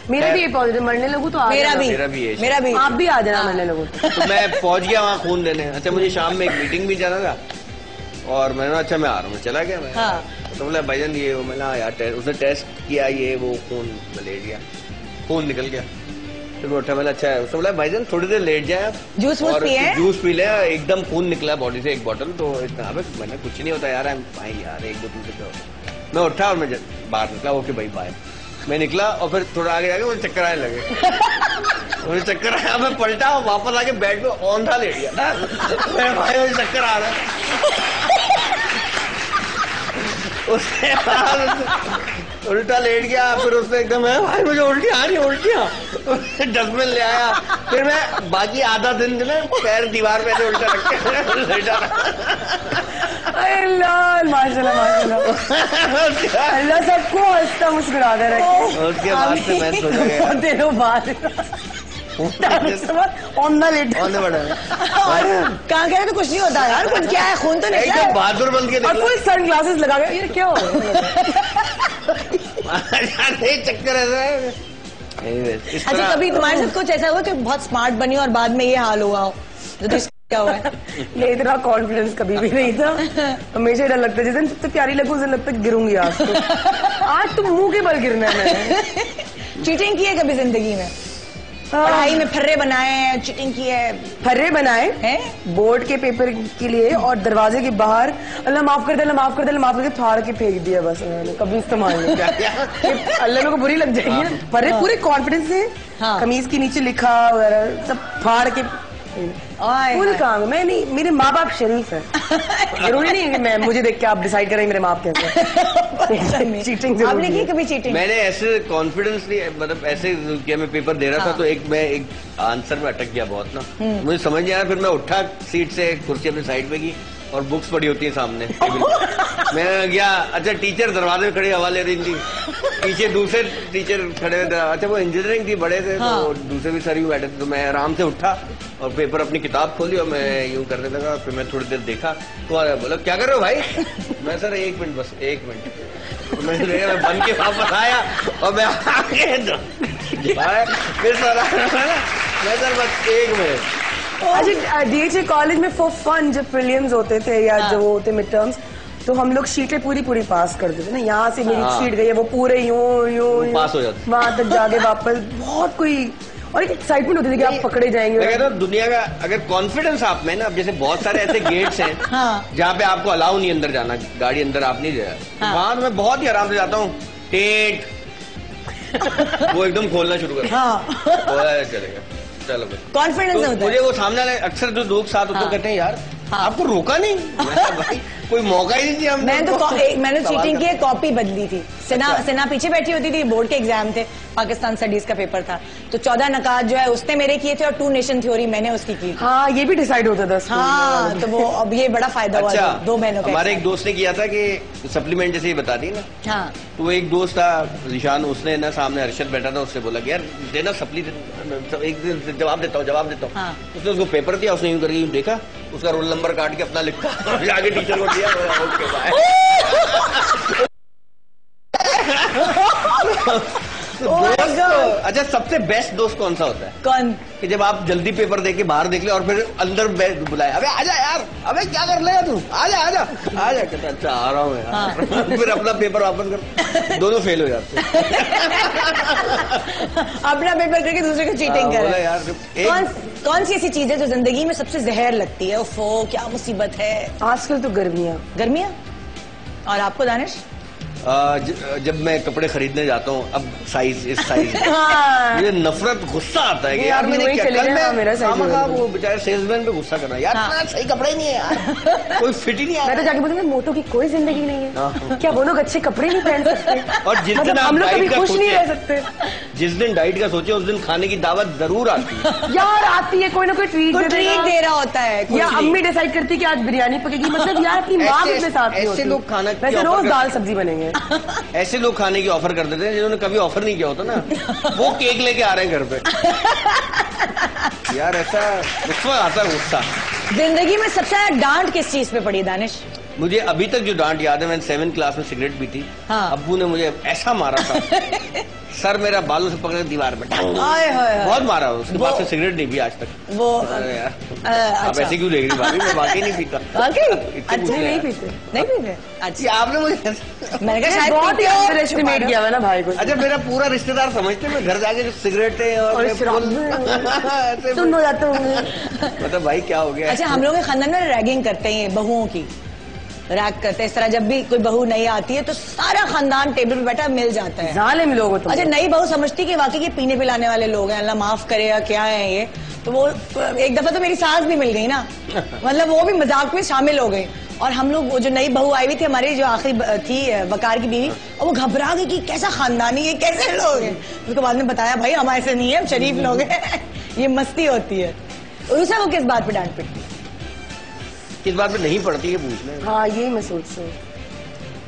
मेरा भी ए पॉजिटिव, मरने लगूं तो मेरा भी आप भी आ जाना मरने लगूं। तो मैं पहुंच गया वहाँ खून देने। अच्छा, मुझे शाम में एक मीटिंग भी जाना था, और मैंने अच्छा मैं आ रहा हूँ, चला गया मैं। तो बोला भाईजान ये वो, मैंने यार उसने टेस्ट किया, ये वो खून लेट गया, खून निकल गया। फिर मैं उठा, मैंने अच्छा है। उसने बोला भाईजान थोड़ी देर लेट जाए आप, जूस पी ले, एकदम खून निकला बॉडी से 1 बॉटल। तो इतना मैंने कुछ नहीं होता यार, भाई यार 1 बोतल से क्या होता। मैं उठा और मैं बाहर निकला, ओके भाई बाय। मैं निकला और फिर थोड़ा आगे जाके मुझे चक्कर आने लगे। मुझे चक्कर आया, मैं पलटा और वापस आके बेड पे औंधा लेट गया। मैं भाई मुझे चक्कर आ रहा है। उसके बाद उल्टा लेट गया, फिर उसने एकदम है भाई मुझे उल्टी आ रही, उल्टियाँ। डस्टबिन ले आया। फिर मैं बाकी आधा दिन जो है पैर दीवार पे ऐसे उल्टा रख के लेटा रहा। माशाल्लाह अल्लाह सबको हंसता मुस्कुराता रखे। उसके बाद से मैं सोचा गया दिनों बाद औंधा लेट औंधे बड़ा और कहाँ गए तो कुछ नहीं होता यार, कुछ क्या है, खून तो नहीं एकदम बहादुर बन के और कोई सन ग्लासेस लगा के ये क्या हो चक्कर ऐसा है। अच्छा कभी तुम्हारे साथ कुछ ऐसा हुआ कि बहुत स्मार्ट बनी और बाद में ये हाल हुआ हो? तो क्या हुआ है? नहीं इतना कॉन्फिडेंस कभी भी नहीं था, हमेशा डर लगता है जिस दिन सबसे प्यारी लगू उस दिन लगता है गिरूंगी आज तो। आज तो मुंह के बल गिरना है मैंने। चीटिंग की है कभी जिंदगी में? पढ़ाई में फर्रे बनाए हैं, चीटिंग की है? फर्रे बनाए हैं बोर्ड के पेपर के लिए और दरवाजे के बाहर अल्लाह माफ कर दे, अल्लाह माफ कर दे, अल्लाह माफ कर दे फाड़ के फेंक दिया बस। मैंने कभी इस्तेमाल नहीं किया। अल्लाह मेरे को बुरी लग जाएगी। फर्रे पूरे कॉन्फिडेंस से कमीज के नीचे लिखा वगैरह सब फाड़ के फुल काम। मैं नहीं, मेरे माँ बाप शरीफ है। जरूरी नहीं है कि मैं मुझे देख के आप डिसाइड करें मेरे माँ बाप कैसे। चीटिंग आपने की कभी चीटिंग? मैंने ऐसे कॉन्फिडेंस नहीं, मतलब ऐसे किया, मैं पेपर दे रहा था तो मैं एक आंसर में अटक गया बहुत ना, मुझे समझ नहीं आया। फिर मैं उठा सीट से, कुर्सी अपनी साइड पे की और बुक्स पड़ी होती है सामने। मैं गया, अच्छा टीचर दरवाजे में खड़े हवा ले रही थी, पीछे दूसरे टीचर खड़े थे। अच्छा वो इंजीनियरिंग थी, बड़े थे तो दूसरे भी सर भी बैठे थे। तो मैं आराम से उठा और पेपर अपनी किताब खोली और मैं यूं करने लगा। फिर मैं थोड़ी देर देखा तो बोला क्या कर रहे हो भाई? मैं सर 1 मिनट, बस 1 मिनट। तो मैं बन के वापस आया और मैं आगे फिर सर मैं सर बस 1 मिनट। अच्छा डीएचए कॉलेज में फॉर फन जब प्रीलिम्स होते थे या जब वो होते मिड टर्म्स तो हम लोग शीटें पूरी पास कर देते ना। यहाँ से मेरी शीट गई है वो पूरे यूं पास हो जाते, वहां तक जाके वापस बहुत कोई और एक एक्साइटमेंट होती थी कि आप पकड़े जाएंगे। मैं कहता हूँ दुनिया का अगर कॉन्फिडेंस आप में ना, अब जैसे बहुत सारे ऐसे गेट्स हैं जहाँ पे आपको अलाउ नहीं अंदर जाना, गाड़ी अंदर आप नहीं जाए, वहां मैं बहुत ही आराम से जाता हूँ। टेट वो एकदम खोलना शुरू कर चलेगा, चलो कॉन्फिडेंस तो मुझे वो सामने वाले अक्सर जो लोग साथ होते कहते हैं यार आपको रोका नहीं। भाई कोई मौका ही नहीं दिया। मैंने चीटिंग की, कॉपी बदली थी। सेना पीछे बैठी होती थी, बोर्ड के एग्जाम थे, पाकिस्तान स्टडीज का पेपर था, तो 14 नकात जो है उसने मेरे किए थे और 2 नेशन थ्योरी मैंने उसकी की। हाँ ये भी डिसाइड होता था। हाँ तो वो अब ये बड़ा फायदा हुआ। 2 महीनों का। हमारे एक दोस्त ने किया था कि सप्लीमेंट जैसे ही बता दी ना, हाँ तो एक दोस्त था निशान, उसने ना सामने अरशद बैठा था, उससे बोला कि यार देना सप्ली, एक दिन जवाब देता हूँ। हाँ। उसने उसको पेपर दिया, उसने यूं करके यूं देखा, उसका रोल नंबर काट के अपना लिखा और आगे टीचर को दिया। Okay bye. अच्छा सबसे बेस्ट दोस्त कौन सा होता है? कौन? कि जब आप जल्दी पेपर दे के बाहर देख ले और फिर अंदर बुलाए, अबे आजा यार, अबे क्या कर ले तू, आजा कहता अच्छा आ रहा हूँ यार। फिर अपना पेपर वापस कर, दोनों फेल हो जाते। अपना पेपर करके दूसरे को चीटिंग कर यार। कौन सी ऐसी चीज है जो जिंदगी में सबसे जहर लगती है? ओफो क्या मुसीबत है। आजकल तो गर्मियाँ। और आपको दानिश? जब मैं कपड़े खरीदने जाता हूँ, अब इस साइज मुझे नफरत, गुस्सा आता है कि यार मैंने क्या कल वो बेचारे सेल्समैन पे गुस्सा करना, यार सही कपड़े ही नहीं है यार, कोई फिट ही नहीं है। मैं तो जाके बोलूंगा मोटो की कोई जिंदगी नहीं है, क्या वो लोग अच्छे कपड़े नहीं पहन सकते? और जिस दिन हम लोग कभी खुश नहीं रह सकते। जिस दिन डाइट का सोचे उस दिन खाने की दावत जरूर आती है। यार आती है, कोई ना कोई ट्रीट दे रहा होता है, या अम्मी डिसाइड करती है कि आज बिरयानी पकेगी, मतलब यार अपनी माँ अपने साथ ऐसे लोग खाना, वैसे रोज दाल सब्जी बनेंगे। ऐसे लोग खाने की ऑफर कर देते हैं जिन्होंने कभी ऑफर नहीं किया होता ना, वो केक लेके आ रहे हैं घर पे। यार ऐसा गुस्सा आता है, गुस्सा। जिंदगी में सबसे ज्यादा डांट किस चीज पे पड़ी दानिश? मुझे अभी तक जो डांट याद है, मैंने 7th क्लास में सिगरेट पी थी। हाँ। अब्बू ने मुझे ऐसा मारा था, सर मेरा बालों से पकड़ दीवार में बहुत मारा। उसके बाद से सिगरेट नहीं पी आज तक। वो आप ऐसे क्यों देख रही भाभी? मैं वाकई नहीं पीता। अच्छा नहीं पीते? नहीं पीते? अच्छा आपने मुझे मैंने कहा शायद बहुत ही अंडर एस्टिमेट किया हुआ ना भाई को। अच्छा मेरा पूरा रिश्तेदार समझते मैं घर जाके जो सिगरेटें और सुन हो जाते होंगे। मतलब भाई क्या हो गया? अच्छा हम लोग के खानदान में रैगिंग करते हैं, बहुओं की रैग करते हैं इस तरह। जब भी कोई बहू नई आती है तो सारा खानदान टेबल पे बैठा मिल जाता है। जालिम लोग हो तुम। अच्छा नई बहू समझती कि वाकई ये पीने पिलाने वाले लोग हैं, अल्लाह माफ करे या क्या है ये। तो वो एक दफा तो मेरी सास भी मिल गई ना, मतलब वो भी मजाक में शामिल हो गई। और हम लोग वो जो नई बहू आई हुई थी हमारी, जो आखिरी थी वकार की बीवी, और वो घबरा गई कि कैसा खानदानी है, कैसे लोग हैं। उसको बाद में बताया भाई हमारे से नहीं है, हम शरीफ लोग हैं, ये मस्ती होती है। उसे वो किस बात पे डांट पिटती है? किस बात पे नहीं पड़ती है पूछना। हाँ यही मैं सोचती हूँ,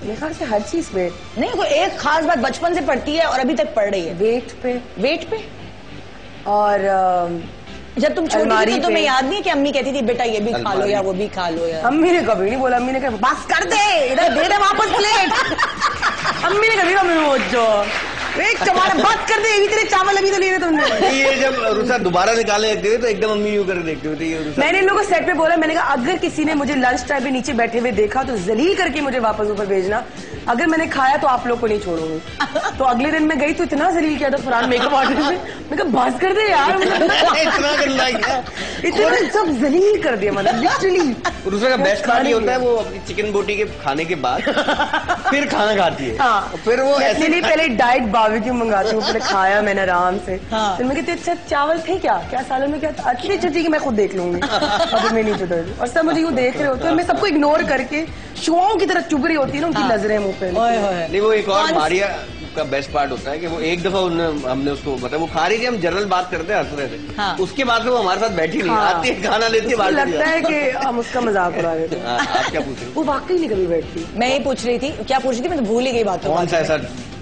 मेरे ख्याल से हर चीज पे नहीं, कोई एक खास बात बचपन से पड़ती है और अभी तक पड़ रही है। वेट पे और जब तुम छोटी थी तो तुम्हें याद नहीं कि अम्मी कहती थी बेटा ये भी खा लो या वो भी खा लो यार? अम्मी ने कभी नहीं बोला। अम्मी ने कहा बस कर दे, इधर दे दे वापस प्लेट। अम्मी ने कभी टमाटर बात कर दे, तेरे चावल अभी तो लिए तुमने। ये जब रुसा दोबारा निकालने लगते थे तो एकदम अम्मी यूं करके देखते होते। मैंने इन लोगों को सेट पे बोला, मैंने कहा अगर किसी ने मुझे लंच टाइम पे नीचे बैठे हुए देखा तो जलील करके मुझे वापस ऊपर भेजना। अगर मैंने खाया तो आप लोग को नहीं छोड़ूंगी। तो अगले दिन मैं गई तो इतना जलील किया था पुराने मेकअप आर्टिस्ट ने, मैं कहा बस कर दे यार। इतना सब जलील कर दिया, मतलब लिटरली। रुसा का बेस्ट पार्ट ये होता है वो अपनी चिकन बोटी के खाने के बाद फिर खाना खाती है। हाँ फिर वो ऐसे पहले डाइट बारबेक्यू मंगाती हूँ, पहले खाया मैंने आराम से। फिर मैं कहती अच्छा चावल थे क्या सालन में क्या था? अच्छी ठीक है मैं खुद देख लूंगी। अभी मैं नीचे उतर और सब मुझे यूँ देख रहे होते हैं, मैं सबको इग्नोर करके शुआओं की तरह चुभ रही होती है ना, उनकी नजरें मुंह पे। नहीं वो एक और मारिया का बेस्ट पार्ट होता है कि वो एक दफा हमने उसको मतलब वो खा रही थी, हम जनरल बात करते हैं हंस रहे थे। उसके बाद में वो हमारे साथ बैठी नहीं, आती है खाना लेती है, लगता है कि हम उसका मजाक उड़ा रहे थे। आप क्या पूछ रहे? वो वाकई नहीं कभी बैठती। मैं ये पूछ रही थी, क्या पूछ रही थी मैं तो भूल ही गई बात। कौन सा ऐसा?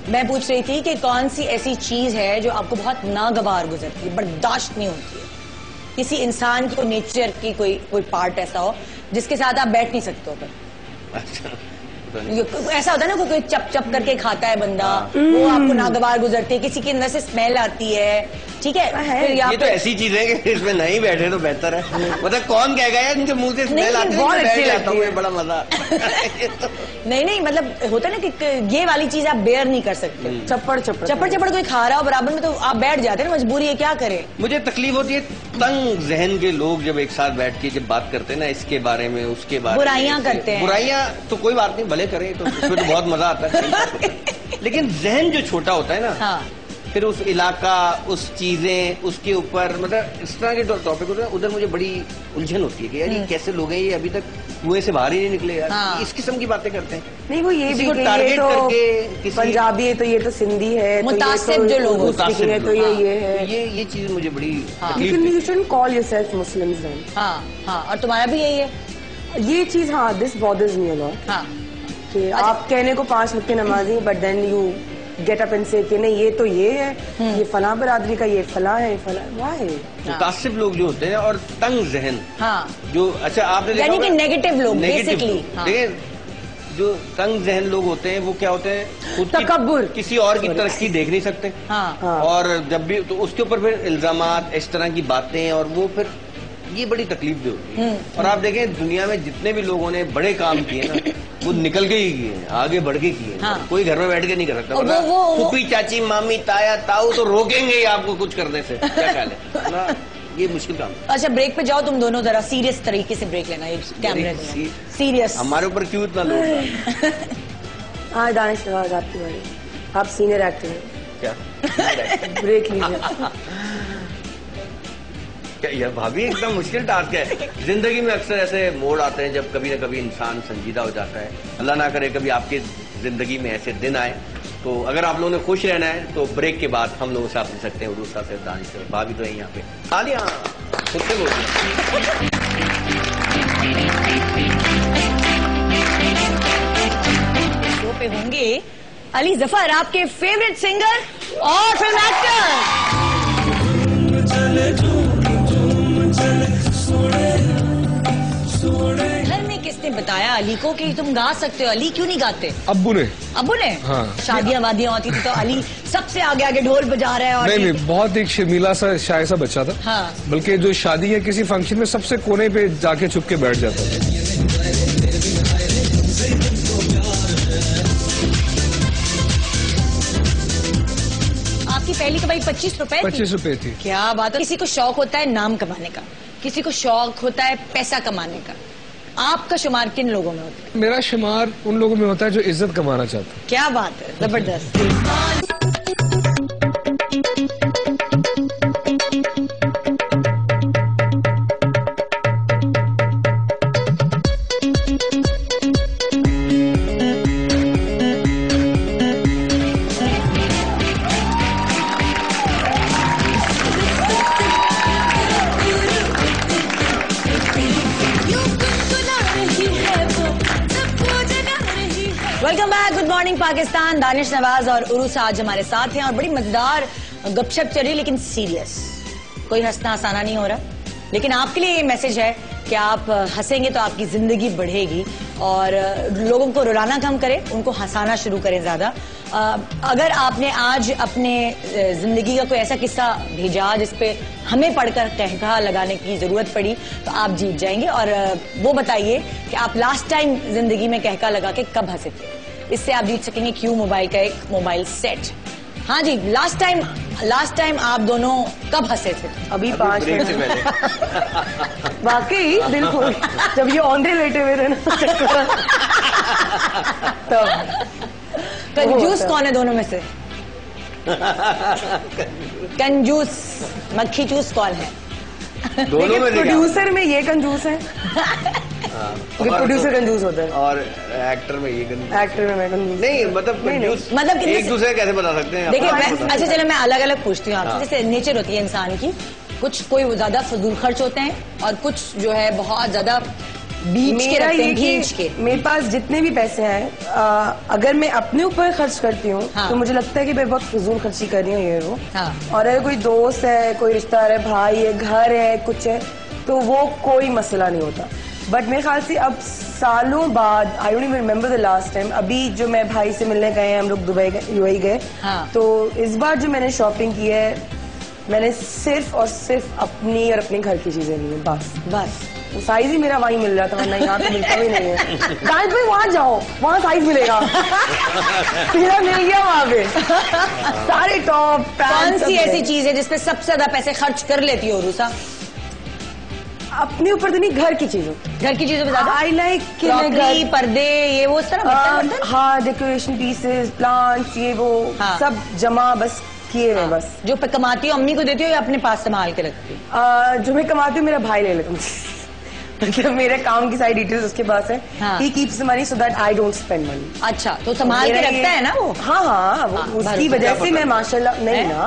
मैं पूछ रही थी कि कौन सी ऐसी चीज है जो आपको बहुत नागवार गुजरती है, बर्दाश्त नहीं होती है, किसी इंसान की नेचर की कोई पार्ट ऐसा हो जिसके साथ आप बैठ नहीं सकते हो। अच्छा ऐसा होता है ना, कोई चप चप करके खाता है बंदा, वो आपको नागवार गुजरती है, किसी के अंदर से स्मेल आती है, ठीक है? फिर ये तो ऐसी चीज है कि इसमें नहीं बैठे तो बेहतर है। मतलब कौन कहेगा यार इनके मुंह से स्मेल आती है, बहुत अच्छी लगती है, बड़ा मजा। नहीं मतलब होता है ना कि ये वाली चीज आप बेयर नहीं कर सकते। चप्पड़ कोई खा रहा हो बराबर में तो आप बैठ जाते हैं ना, मजबूरी है, क्या करे। मुझे तकलीफ होती है तंग जहन के लोग जब एक साथ बैठ के जब बात करते हैं ना, इसके बारे में उसके बारे में, बुराइयां करते हैं। बुराइयां तो कोई बात नहीं, भले करें तो उसमें तो बहुत मजा आता है। लेकिन जहन जो छोटा होता है ना, हाँ। फिर उस इलाका, उस चीजें, उसके ऊपर मतलब इस तरह के टॉपिक होते हैं, उधर मुझे बड़ी उलझन होती है कि यार ये कैसे लोग हैं, ये अभी तक कुएं से बाहर ही नहीं निकले यार। हाँ। इस किस्म की बातें करते हैं। नहीं वो ये भी टारगेट तो करके पंजाबी है तो ये तो सिंधी है, मुतासिब जो लोग है तो ये है, ये चीज मुझे बड़ी लेकिन you shouldn't call yourself Muslims then. हाँ और तुम्हारा भी यही है ये चीज। हाँ this bothers me a lot कि आप कहने को 5 वक्त नमाजी but then you get up and say कि नहीं ये तो ये है, ये फला बरादरी का, ये फला है, फला वाह। मुतासिब लोग जो होते हैं और तंग जहन, जो अच्छा आपने यानी कि नेगेटिव लोग बेसिकली। देखिए जो तंग जहन लोग होते हैं वो क्या होते हैं, खुद तकब्बुर, किसी और की तरक्की देख नहीं सकते। और जब भी तो उसके ऊपर फिर इल्जामात, इस तरह की बातें, और वो फिर ये बड़ी तकलीफ भी होती है। और आप देखें दुनिया में जितने भी लोगों ने बड़े काम किए ना, वो निकल के ही किए, आगे बढ़ के किए। कोई घर में बैठ के नहीं कर सकता। फूफी, चाची, मामी, ताया, ताऊ तो रोकेंगे ही आपको कुछ करने से। क्या ख्याल है? ये मुश्किल काम। अच्छा ब्रेक पे जाओ तुम दोनों, जरा सीरियस तरीके से ब्रेक लेना, कैमरे में सीरियस। हमारे ऊपर क्यों इतना लोग? हाँ दानिश नवाज आपकी बारी, आप सीनियर एक्टर हैं। क्या ब्रेक लीजिए। यह भाभी एकदम मुश्किल टास्क है। जिंदगी में अक्सर ऐसे मोड़ आते हैं जब कभी न कभी इंसान संजीदा हो जाता है। अल्लाह ना करे कभी आपकी जिंदगी में ऐसे दिन आए। तो अगर आप लोगों ने खुश रहना है तो ब्रेक के बाद हम लोगों से आप मिल सकते हैं उर्दू से दानिश से। भाभी तो है यहाँ पे, तालियां खुद से बोल। शो पे होंगे अली जफर, आपके फेवरेट सिंगर और फिल्म एक्टर। घर में किसने बताया अली को कि तुम गा सकते हो, अली क्यों नहीं गाते? अब्बू ने। अब्बू ने? हाँ। शादियां वादियां होती थी तो अली सबसे आगे आगे ढोल बजा रहा है। और नहीं, बहुत एक शर्मीला सा शाय सा बच्चा था। हाँ। बल्कि जो शादी है किसी फंक्शन में सबसे कोने पे जाके छुप के बैठ जाता था। आपकी पहली कमाई 25 रुपए? 25 रुपए थी। क्या बात है। किसी को शौक होता है नाम कमाने का, किसी को शौक होता है पैसा कमाने का। आपका शुमार किन लोगों में होता है? मेरा शुमार उन लोगों में होता है जो इज्जत कमाना चाहता है। क्या बात है, जबरदस्त। Welcome back, good morning Pakistan. Danish Nawaz और उरूस आज हमारे साथ हैं और बड़ी मजेदार गपशप चल रही, लेकिन सीरियस। कोई हंसना हंसाना नहीं हो रहा, लेकिन आपके लिए ये मैसेज है कि आप हंसेंगे तो आपकी जिंदगी बढ़ेगी और लोगों को रुलाना कम करें, उनको हंसाना शुरू करें ज्यादा। अगर आपने आज अपने जिंदगी का कोई ऐसा किस्सा भेजा जिसपे हमें पढ़कर कहका लगाने की जरूरत पड़ी तो आप जीत जाएंगे। और वो बताइए कि आप लास्ट टाइम जिंदगी में कहका लगा के कब हंसे थे। इससे आप जीत सकेंगे क्यू मोबाइल का एक मोबाइल सेट। हाँ जी, लास्ट टाइम आप दोनों कब हंसे थे? अभी 5 मिनट से पहले। वाकई बिल्कुल, जब ये ऑन लेटे हुए थे ना तब। कंजूस कौन है दोनों में से? कंजूस मक्खी चूस कौन है? दोनों में प्रोड्यूसर में ये कंजूस है, प्रोड्यूसर कंजूस होता है, और एक्टर में ये कंजूस। एक्टर में मैं कंजूस नहीं, मतलब एक दूसरे कैसे बता सकते हैं? देखिए अच्छा चलो मैं अलग अलग पूछती हूँ आपसे। जैसे नेचर होती है इंसान की, कोई ज्यादा फजूल खर्च होते हैं और कुछ जो है बहुत ज्यादा बीच के रखते हैं, भींच के। मेरे पास जितने भी पैसे हैं अगर मैं अपने ऊपर खर्च करती हूँ तो मुझे लगता है कि मैं बहुत फजूल खर्ची कर रही हूँ ये वो। और अगर कोई दोस्त है, कोई रिश्तेदार है, भाई है, घर है, कुछ है, तो वो कोई मसला नहीं होता। बट मेरे ख्याल से अब सालों बाद, I don't even remember the last time, अभी जो मैं भाई से मिलने गए, हम लोग दुबई यूएई गए, तो इस बार जो मैंने शॉपिंग की है, मैंने सिर्फ और सिर्फ अपनी और अपने घर की चीजें ली है। बस साइज ही मेरा वहीं मिल रहा था, वरना यहाँ तो मिलता भी नहीं है। गाइस भाई वहाँ जाओ, वहाँ साइज मिलेगा। मेरा मिल गया वहाँ पे सारे टॉप। कौन सी ऐसी चीज है जिसपे सबसे ज्यादा पैसे खर्च कर लेती हो रूसा? अपने ऊपर तो नहीं, घर की चीजों पे ज्यादा। आई लाइक क्रॉकरी, पर्दे, ये वो तरह। हाँ, डेकोरेशन पीसेस, प्लांट्स, ये वो सब जमा बस किए हुए। बस जो कमाती हो अम्मी को देती हो या अपने पास संभाल के रखती हो? जो मैं कमाती हूँ मेरा भाई ले लेता हूँ। मतलब मेरे काम की सारी डिटेल्स उसके पास है। He keeps the money so that I don't spend money. अच्छा, तो संभाल के रखता है ना वो? हाँ, उसकी वजह से मैं माशाल्लाह नहीं ना,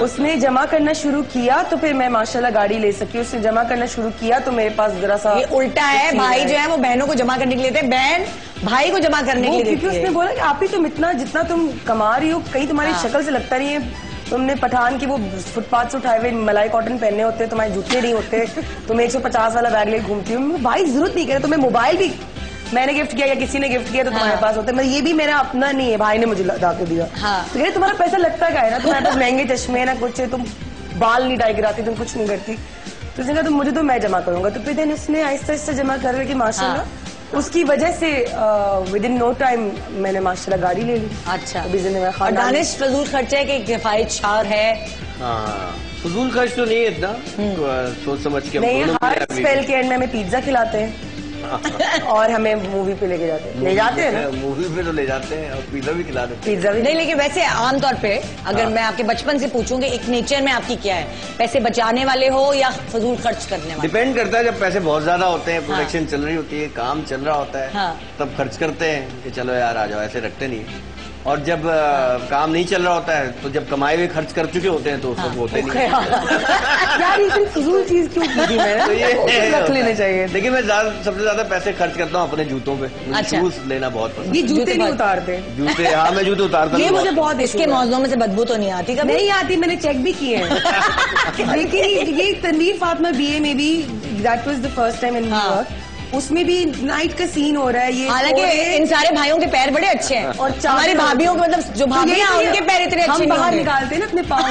उसने जमा करना शुरू किया तो फिर मैं माशाल्लाह गाड़ी ले सकी। उसने जमा करना शुरू किया तो मेरे पास जरा सा। ये उल्टा है, भाई जो है वो बहनों को जमा करने के लिए देते, बहन भाई को जमा करने के लिए देती है। क्योंकि उसने बोला कि आप ही तुम इतना जितना तुम कमा रही हो, कहीं तुम्हारी शक्ल से लगता नहीं है तुमने पठान की वो फुटपाथ से उठाए हुए मलाई कॉटन पहने होते, तुम्हारे जूते नहीं होते, तुम 150 वाला बैग ले घूमती हूँ। भाई जरूरत नहीं करे, तुम्हें मोबाइल भी मैंने गिफ्ट किया या किसी ने गिफ्ट किया तो तुम्हारे पास होता है। ये भी मेरा अपना नहीं है, भाई ने मुझे ला के दिया। तो कह तुम्हारा पैसा लगता क्या है ना, तुम्हारे पास महंगे चश्मे ना कुछ है, तुम बाल नहीं डाई गिराती, तुम कुछ नहीं करती। तो उसने कहा तुम मुझे तो मैं जमा करूंगा। तो फिर उसने आहिस्ता आहिस्ता जमा कर रही कि माशाल्लाह उसकी वजह से विद इन नो टाइम मैंने माशाल्लाह गाड़ी ले ली। अच्छा, और दानिश फजूल खर्चा है कि किफायत शार है? फजूल खर्च तो नहीं है इतना, सोच समझ के। नहीं, हर स्पेल के एंड में हमें पिज्जा खिलाते हैं और हमें मूवी पे लेके जाते हैं। ले जाते हैं ना, मूवी पे तो ले जाते हैं और पिज्जा भी खिला देते हैं। पिज्जा भी नहीं, लेकिन वैसे आमतौर पे अगर मैं आपके बचपन से पूछूंगी एक नेचर में आपकी क्या है, पैसे बचाने वाले हो या फजूल खर्च करने वाले? डिपेंड करता है, जब पैसे बहुत ज्यादा होते हैं, प्रोडक्शन चल रही होती है, काम चल रहा होता है, तब खर्च करते हैं कि चलो यार आ जाओ, ऐसे रखते नहीं। और जब काम नहीं चल रहा होता है तो जब कमाए हुए खर्च कर चुके होते हैं तो सब होते नहीं। यार ये फजूल चीज क्यों की थी मैंने? तो ये रख लेने चाहिए। देखिए मैं सबसे ज्यादा पैसे खर्च करता हूँ अपने जूतों पे। अच्छा, शूज लेना बहुत पसंद। ये जूते नहीं उतारते? जूते, हाँ मैं जूते उतारता हूँ। ये मुझे बहुत, इसके मौजों में से बदबू तो नहीं आती? कभी नहीं आती, मैंने चेक भी किए हैं। लेकिन ये तनवीर फातिमा BA में भी that was the first time in New York. उसमें भी नाइट का सीन हो रहा है। ये हालांकि इन सारे भाइयों के पैर बड़े अच्छे हैं और हमारी भाभियों के मतलब जो भाभियां उनके पैर इतने अच्छे हम नहीं बाहर होंगे। निकालते हैं ना अपने पाँव,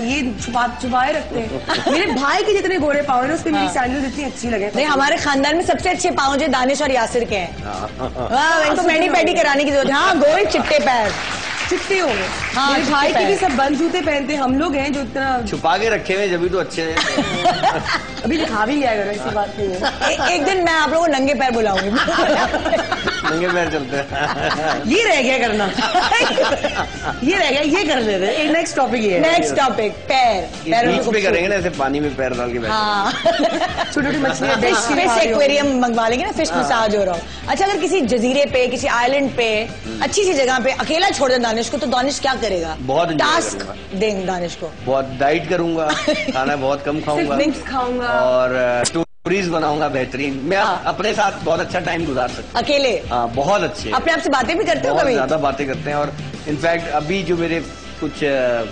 ये छुपाए रखते हैं। मेरे भाई के जितने गोरे पाँव है ना उसमें मेरी सैंडल इतनी अच्छी लगे। नहीं, हमारे खानदान में सबसे अच्छे पाँव जो दानिश और यासिर के हैं। हाँ, इनको मैडी पैडी कराने की जरूरत है। हाँ, गोरे चिट्टे पैर चिट्टे हो गए। हाँ, मेरे भाई के भी सब बंद जूते पहनते, हम लोग हैं जो इतना छुपा के रखे हुए जब तो अच्छे हैं। अभी दिखा भी लिया करो, ऐसी बात नहीं है। एक दिन मैं आप लोगों को नंगे पैर बुलाऊंगी। नंगे पैर चलते हैं। ये रह गया करना, ये रह गया, ये कर लेते हैं। नेक्स्ट टॉपिक ये है। नेक्स्ट टॉपिक पैर बीच पे करेंगे ना, ऐसे पानी में पैर डाल के बैठे। हाँ, छोटी छोटी मछलियाँ फिश एक्वेरियम मंगवा लेंगे ना, फिश मसाज हो रहा हो। अच्छा, अगर किसी जजीरे पे, किसी आइलैंड पे, अच्छी सी जगह पे अकेला छोड़ दे दानिश को, तो दानिश क्या करेगा? बहुत enjoy टास्क करूंगा। देंगे दानिश को। बहुत डाइट करूंगा, खाना बहुत कम खाऊंगा, ड्रिंक्स खाऊंगा और स्टोरीज बनाऊंगा बेहतरीन। मैं अपने साथ बहुत अच्छा टाइम गुजार सकता हूँ अकेले। हाँ, बहुत अच्छे। अपने आप से बातें भी करते हो बहुत कभी? ज्यादा बातें करते हैं। और इनफैक्ट अभी जो मेरे कुछ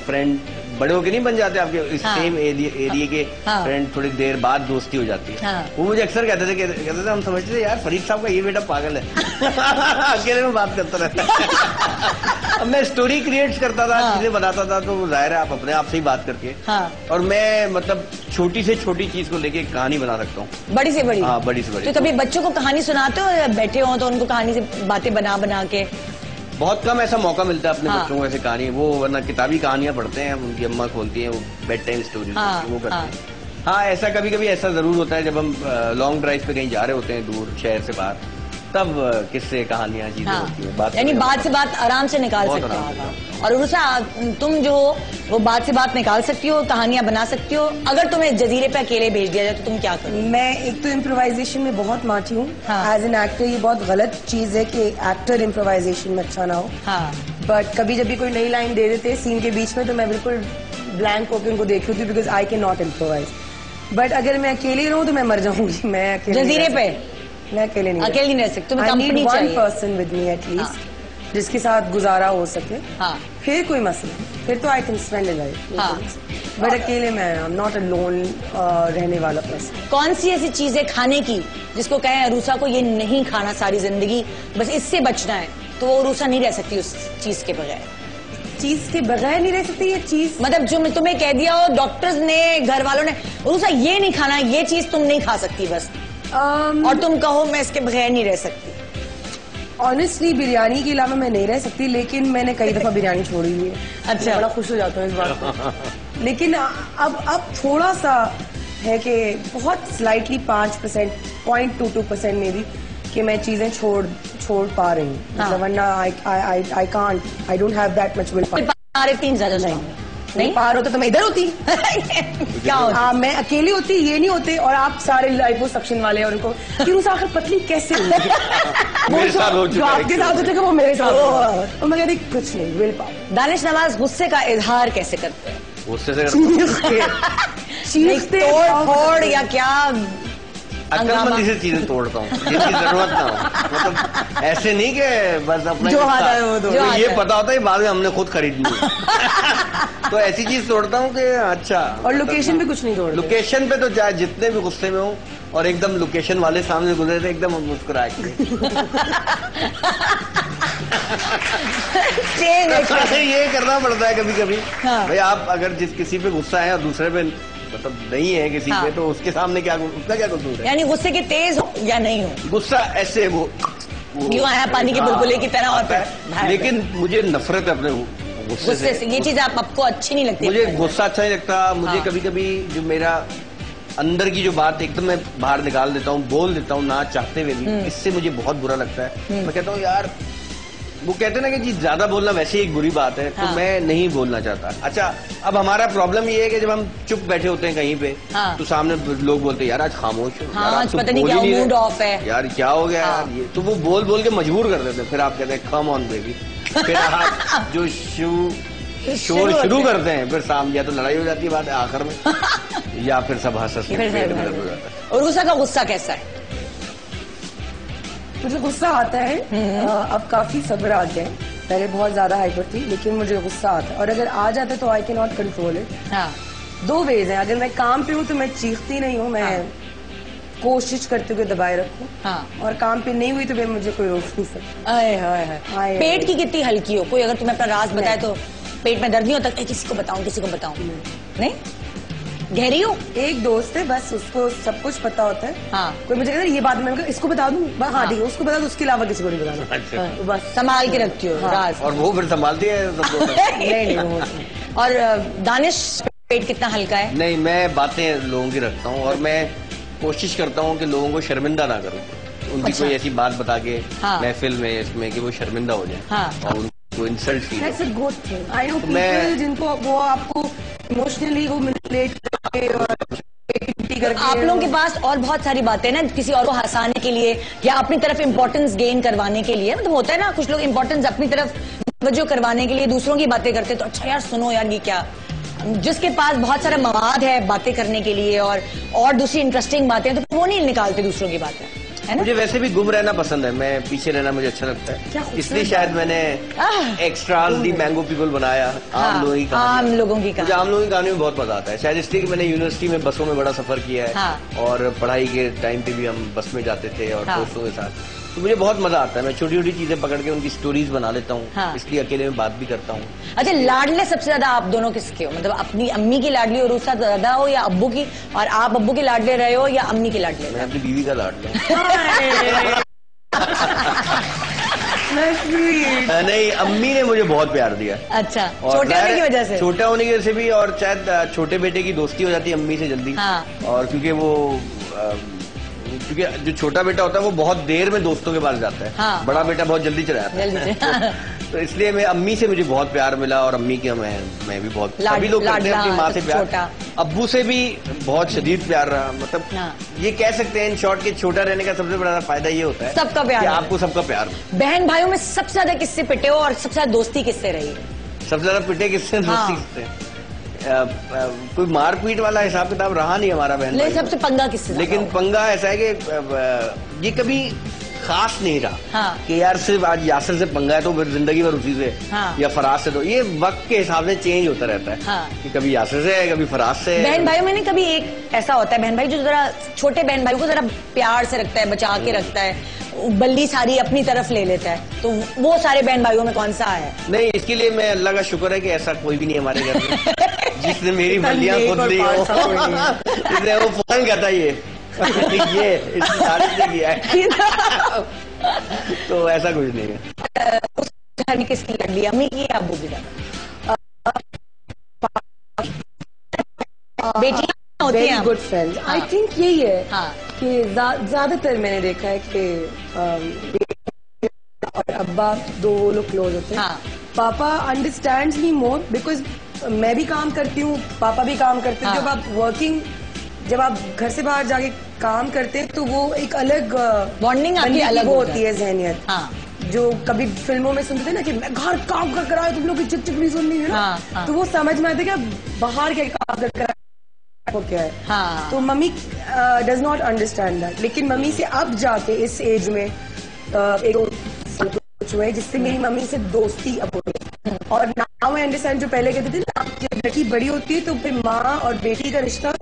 फ्रेंड बड़े होके नहीं बन जाते आपके इस हाँ। सेम एरिया के हाँ। फ्रेंड, थोड़ी देर बाद दोस्ती हो जाती है। हाँ। वो मुझे अक्सर कहते थे हम समझते थे यार फरीद साहब का ये बेटा पागल है। अकेले में बात करता रहता है। अब मैं स्टोरी क्रिएट करता था, हाँ। चीजें बनाता था, तो जाहिर है आप अपने आप से ही बात करके। हाँ। और मैं मतलब छोटी से छोटी चीज को लेके कहानी बना सकता हूँ। बड़ी से बड़ी? हाँ, बड़ी से बड़ी। तो कभी बच्चों को कहानी सुनाते हो या बैठे हो तो उनको कहानी से बातें बना बना के? बहुत कम ऐसा मौका मिलता है अपने हाँ। बच्चों को ऐसे कहानी, वो वरना किताबी कहानियां पढ़ते हैं, उनकी अम्मा खोलती हैं, वो बेड टाइम स्टोरी हाँ, वो करते हाँ। हैं। हाँ, ऐसा कभी कभी ऐसा जरूर होता है जब हम लॉन्ग ड्राइव पे कहीं जा रहे होते हैं दूर शहर से बाहर, तब किससे कहानियां चीजें हाँ। होती है। बात यानी बात से बात आराम से निकाल बहुत सकते आराम हो। और उर्सा, तुम जो हो वो बात से बात निकाल सकती हो, कहानियां बना सकती हो। अगर तुम्हें जजीरे पे अकेले भेज दिया जाए तो तुम क्या करोगे? मैं एक तो इम्प्रोवाइजेशन में बहुत माची हूँ। हाँ। एज एन एक्टर ये बहुत गलत चीज है कि एक्टर इम्प्रोवाइजेशन में अच्छा ना हो। हाँ। बट कभी जब भी कोई नई लाइन दे देते सीन के बीच में तो मैं बिल्कुल ब्लैंक होकर उनको देख रही थी, because I can not improvise. But अगर मैं अकेले रहूँ तो मैं मर जाऊंगी। मैं अकेले जजीरे पे मैं अकेले नहीं अकेले नहीं रह सकती, तुम्हें कंपनी वन चाहिए। पर्सन विद मी एटलीस्ट, जिसके साथ गुजारा हो सके। हाँ। फिर कोई मसला नहीं, फिर तो I can spend a life. हाँ। बट अकेले मैं I am not a loan रहने वाला पर्सन। कौन सी ऐसी चीज है खाने की जिसको कहें अरूसा को ये नहीं खाना सारी जिंदगी, बस इससे बचना है, तो वो अरूसा नहीं रह सकती उस चीज के बगैर? चीज के बगैर नहीं रह सकती ये चीज? मतलब जो तुम्हें कह दिया हो डॉक्टर्स ने, घर वालों ने, अरूसा ये नहीं खाना, ये चीज तुम नहीं खा सकती बस, और तुम कहो मैं इसके बगैर नहीं रह सकती। ऑनेस्टली बिरयानी के अलावा मैं नहीं रह सकती, लेकिन मैंने कई दफा बिरयानी छोड़ी हुई है। अच्छा। मैं बड़ा खुश हो जाता हूँ इस बात पर। लेकिन अब थोड़ा सा है कि बहुत स्लाइटली 5%, 0.22% में भी कि मैं चीजें छोड़ पा रही हूँ। मतलब वरना I can't, I don't have that much will power. 3 ज्यादा नहीं पार होता तो मैं इधर होती। क्या होता? मैं अकेली होती, ये नहीं होते, और आप सारे लाइपोसक्शन वाले और उनको कि आखिर पतली कैसे हुई? मेरे साथ हो जो चुका है। आपके साथ हो चुका वो मेरे साथ हो। और मैं कहती कुछ नहीं, विल पावर। दानिश नवाज गुस्से का इजहार कैसे करते हैं? गुस्से से करता चीखते तोड़ फोड़ या क्या? अक्लमंदी से चीजें तोड़ता हूँ जिनकी जरूरत ना हो। मतलब ऐसे नहीं कि बस अपना जो आता है वो दो। जो जो ये आता है। पता होता है बाद में हमने खुद खरीदनी है। तो ऐसी चीज तोड़ता हूँ कि अच्छा। और लोकेशन पे कुछ नहीं तोड़ते। लोकेशन पे तो चाहे जितने भी गुस्से में हूँ और एकदम लोकेशन वाले सामने गुजरे थे एकदम मुस्कुरा के ये करना पड़ता है कभी कभी। हाँ। भाई आप अगर जिस किसी पे गुस्सा है और दूसरे पे मतलब नहीं है किसी हाँ। पे, तो उसके सामने क्या उसका क्या कसूर है? यानी गुस्से के तेज हो या नहीं हो? गुस्सा ऐसे वो यूं आया पानी के बुलबुले की तरह और आता फिर है। लेकिन मुझे नफरत है अपने गुस्से गुस्से से। ये चीज आपको अच्छी नहीं लगती? मुझे गुस्सा अच्छा नहीं लगता। मुझे हाँ। कभी कभी जो मेरा अंदर की जो बात एकदम मैं बाहर निकाल देता हूँ, बोल देता हूँ ना चाहते हुए भी, इससे मुझे बहुत बुरा लगता है। मैं कहता हूँ यार, वो कहते हैं ना कि जी ज्यादा बोलना वैसे ही एक बुरी बात है, तो हाँ। मैं नहीं बोलना चाहता। अच्छा, अब हमारा प्रॉब्लम ये है कि जब हम चुप बैठे होते हैं कहीं पे, हाँ। तो सामने लोग बोलते हैं यार आज खामोश हो, हाँ, यार, आज आज तो पता नहीं बोल क्या ही रहे। मूड ऑफ है। यार क्या हो गया हाँ। यार, ये तो वो बोल बोल के मजबूर कर देते हैं। फिर आप कहते हैं कम ऑन बेबी, फिर आप जो शोर शुरू करते हैं, फिर सामने या तो लड़ाई हो जाती है बात आखिर में, या फिर सब हंस फिर पेट में दर्द हो जाता है। और गुस्सा का गुस्सा कैसा है? मुझे गुस्सा आता है। अब काफी सब्र आ गया है। पहले बहुत ज्यादा हाइपर थी, लेकिन मुझे गुस्सा आता है, और अगर आ जाता है तो I can not control it. हाँ। 2 वेज हैं। अगर मैं काम पे हूँ तो मैं चीखती नहीं हूँ, मैं कोशिश करती हूँ कि दबाए रखूं। हाँ। और काम पे नहीं हुई तो फिर मुझे कोई रोक नहीं सकता। आए हाय हाय। पेट की कितनी हल्की हो, कोई अगर तुम्हें अपना राज बताए तो पेट में दर्द नहीं होता? किसी को बताऊं, किसी को बताऊं? नहीं, गहरी हो? एक दोस्त है बस, उसको सब कुछ पता होता है। हाँ। कोई मुझे कहता है ये बात मैंने कहा इसको बता दूं, हाँ ठीक है, उसको बता दूं, उसके अलावा किसी को नहीं बताना। अच्छा। तो बस संभाल के रखती हो राज। और वो फिर संभालती है सबको? नहीं वो और दानिश पेट कितना हल्का है? नहीं, मैं बातें लोगों की रखता हूँ और मैं कोशिश करता हूँ कि लोगों को शर्मिंदा ना करूँ। उनकी अच्छा। कोई ऐसी बात बता के हाँ। महफिल में इसमें कि वो शर्मिंदा हो जाए। हाँ। और उनको insult feel That's a good thing. I know मैं- people जिनको वो आपको इमोशनली वो मैनिपुलेट करके और activity करके आप लोगों के पास और बहुत सारी बातें ना, किसी और को हंसाने के लिए या अपनी तरफ इंपॉर्टेंस गेन करवाने के लिए, मतलब होता है ना कुछ लोग इंपॉर्टेंस अपनी तरफ तवज्जो करवाने के लिए दूसरों की बातें करते, तो अच्छा यार सुनो यार ये क्या, जिसके पास बहुत सारा मवाद है बातें करने के लिए और दूसरी इंटरेस्टिंग बातें, तो वो नहीं निकालते दूसरों की बातें, है ना? मुझे वैसे भी गुम रहना पसंद है, मैं पीछे रहना मुझे अच्छा लगता है, इसलिए शायद मैंने एक्स्ट्रा दी मैंगो पीपल बनाया। आम लोगों की कहानी, आम लोगों की मुझे कहानी। आम लोगों की कहानी में बहुत मजा आता है, शायद इसलिए कि मैंने यूनिवर्सिटी में बसों में बड़ा सफर किया है। हाँ। और पढ़ाई के टाइम पे भी हम बस में जाते थे और हाँ। दोस्तों के साथ, तो मुझे बहुत मजा आता है। मैं छोटी छोटी चीजें पकड़ के उनकी स्टोरीज बना लेता हूँ। हाँ। इसलिए अकेले में बात भी करता हूँ। अच्छा, लाडले सबसे ज्यादा आप दोनों किसके हो? मतलब अपनी अम्मी की लाडली और उसका ज्यादा हो या अब्बू की? और आप अब्बू के लाडले रहे हो या अम्मी के लाडले? मैं अपनी बीवी का लाड लूँ। नहीं, अम्मी ने मुझे बहुत प्यार दिया। अच्छा, और छोटे होने की वजह से? छोटा होने की वजह से भी, और शायद छोटे बेटे की दोस्ती हो जाती है अम्मी से जल्दी। हाँ। और क्योंकि जो छोटा बेटा होता है वो बहुत देर में दोस्तों के पास जाता है। हाँ। बड़ा बेटा बहुत जल्दी चला जाता है। जल्दी से। तो इसलिए मैं अम्मी से मुझे बहुत प्यार मिला और अम्मी के मैं भी बहुत, सभी लोग करते हैं अपनी माँ से प्यार। छोटा। अब्बू से भी बहुत शदीद प्यार रहा, मतलब हाँ। ये कह सकते हैं इन शॉर्ट के छोटा रहने का सबसे बड़ा फायदा ये होता है सबका प्यार कि है। आपको सबका प्यार। बहन भाइयों में सबसे ज्यादा किससे पिटे हो और सबसे ज्यादा दोस्ती किससे रही? सबसे ज्यादा पिटे किससे, हाँ। दोस्ती किससे? कोई मारपीट वाला हिसाब किताब रहा नहीं हमारा बहन भाई। सबसे पंगा किससे? लेकिन पंगा ऐसा है कि ये कभी खास नहीं रहा। हाँ। कि यार सिर्फ आज यासिर से पंगा है तो फिर जिंदगी भर उसी से। हाँ। या फराज से, तो ये वक्त के हिसाब से चेंज होता रहता है। हाँ। कि कभी यासिर से है, कभी फराज से है। बहन भाइयों में नहीं कभी एक ऐसा होता है बहन भाई जो जरा छोटे बहन भाई को जरा प्यार से रखता है, बचा के रखता है, बल्ली सारी अपनी तरफ ले लेता है, तो वो सारे बहन भाइयों में कौन सा है? नहीं, इसके लिए मैं अल्लाह का शुक्र है कि ऐसा कोई भी नहीं हमारे घर में जिसने मेरी बल्लियां खुद ली हो। इसलिए वो फोन करता ये इसकी तारीफ से किया है। तो ऐसा कुछ नहीं है। उस घर में किसकी लड़ली, अम्मी की या अब्बू की? बेटी होती वेरी हैं गुड फ्रेंड। आई थिंक यही है हाँ। कि ज्यादातर मैंने देखा है कि और अब्बा दो लोग क्लोज होते हैं। हाँ। पापा अंडरस्टैंड्स मी मोर बिकॉज मैं भी काम करती हूँ, पापा भी काम करते हैं। हाँ। जब आप घर से बाहर जाके काम करते हैं तो वो एक अलग बॉन्डिंग आपकी अलग वो होता होती है जहनियत। हाँ। जो कभी फिल्मों में सुनते थे ना कि मैं घर काम कर रहा है, तुम लोग की चिक चिक नहीं सुननी है ना। हाँ, हाँ। तो वो समझ में आता है कि बाहर क्या काम कर रहा है, वो क्या है। हाँ। तो mummy does not understand that, लेकिन मम्मी से अब जाके इस एज में एक कुछ हुए जिससे मेरी मम्मी से दोस्ती अब हो गई। और नाउ आई अंडरस्टैंड, जो पहले कहते थे ना जब लड़की बड़ी होती है तो फिर माँ और बेटी का रिश्ता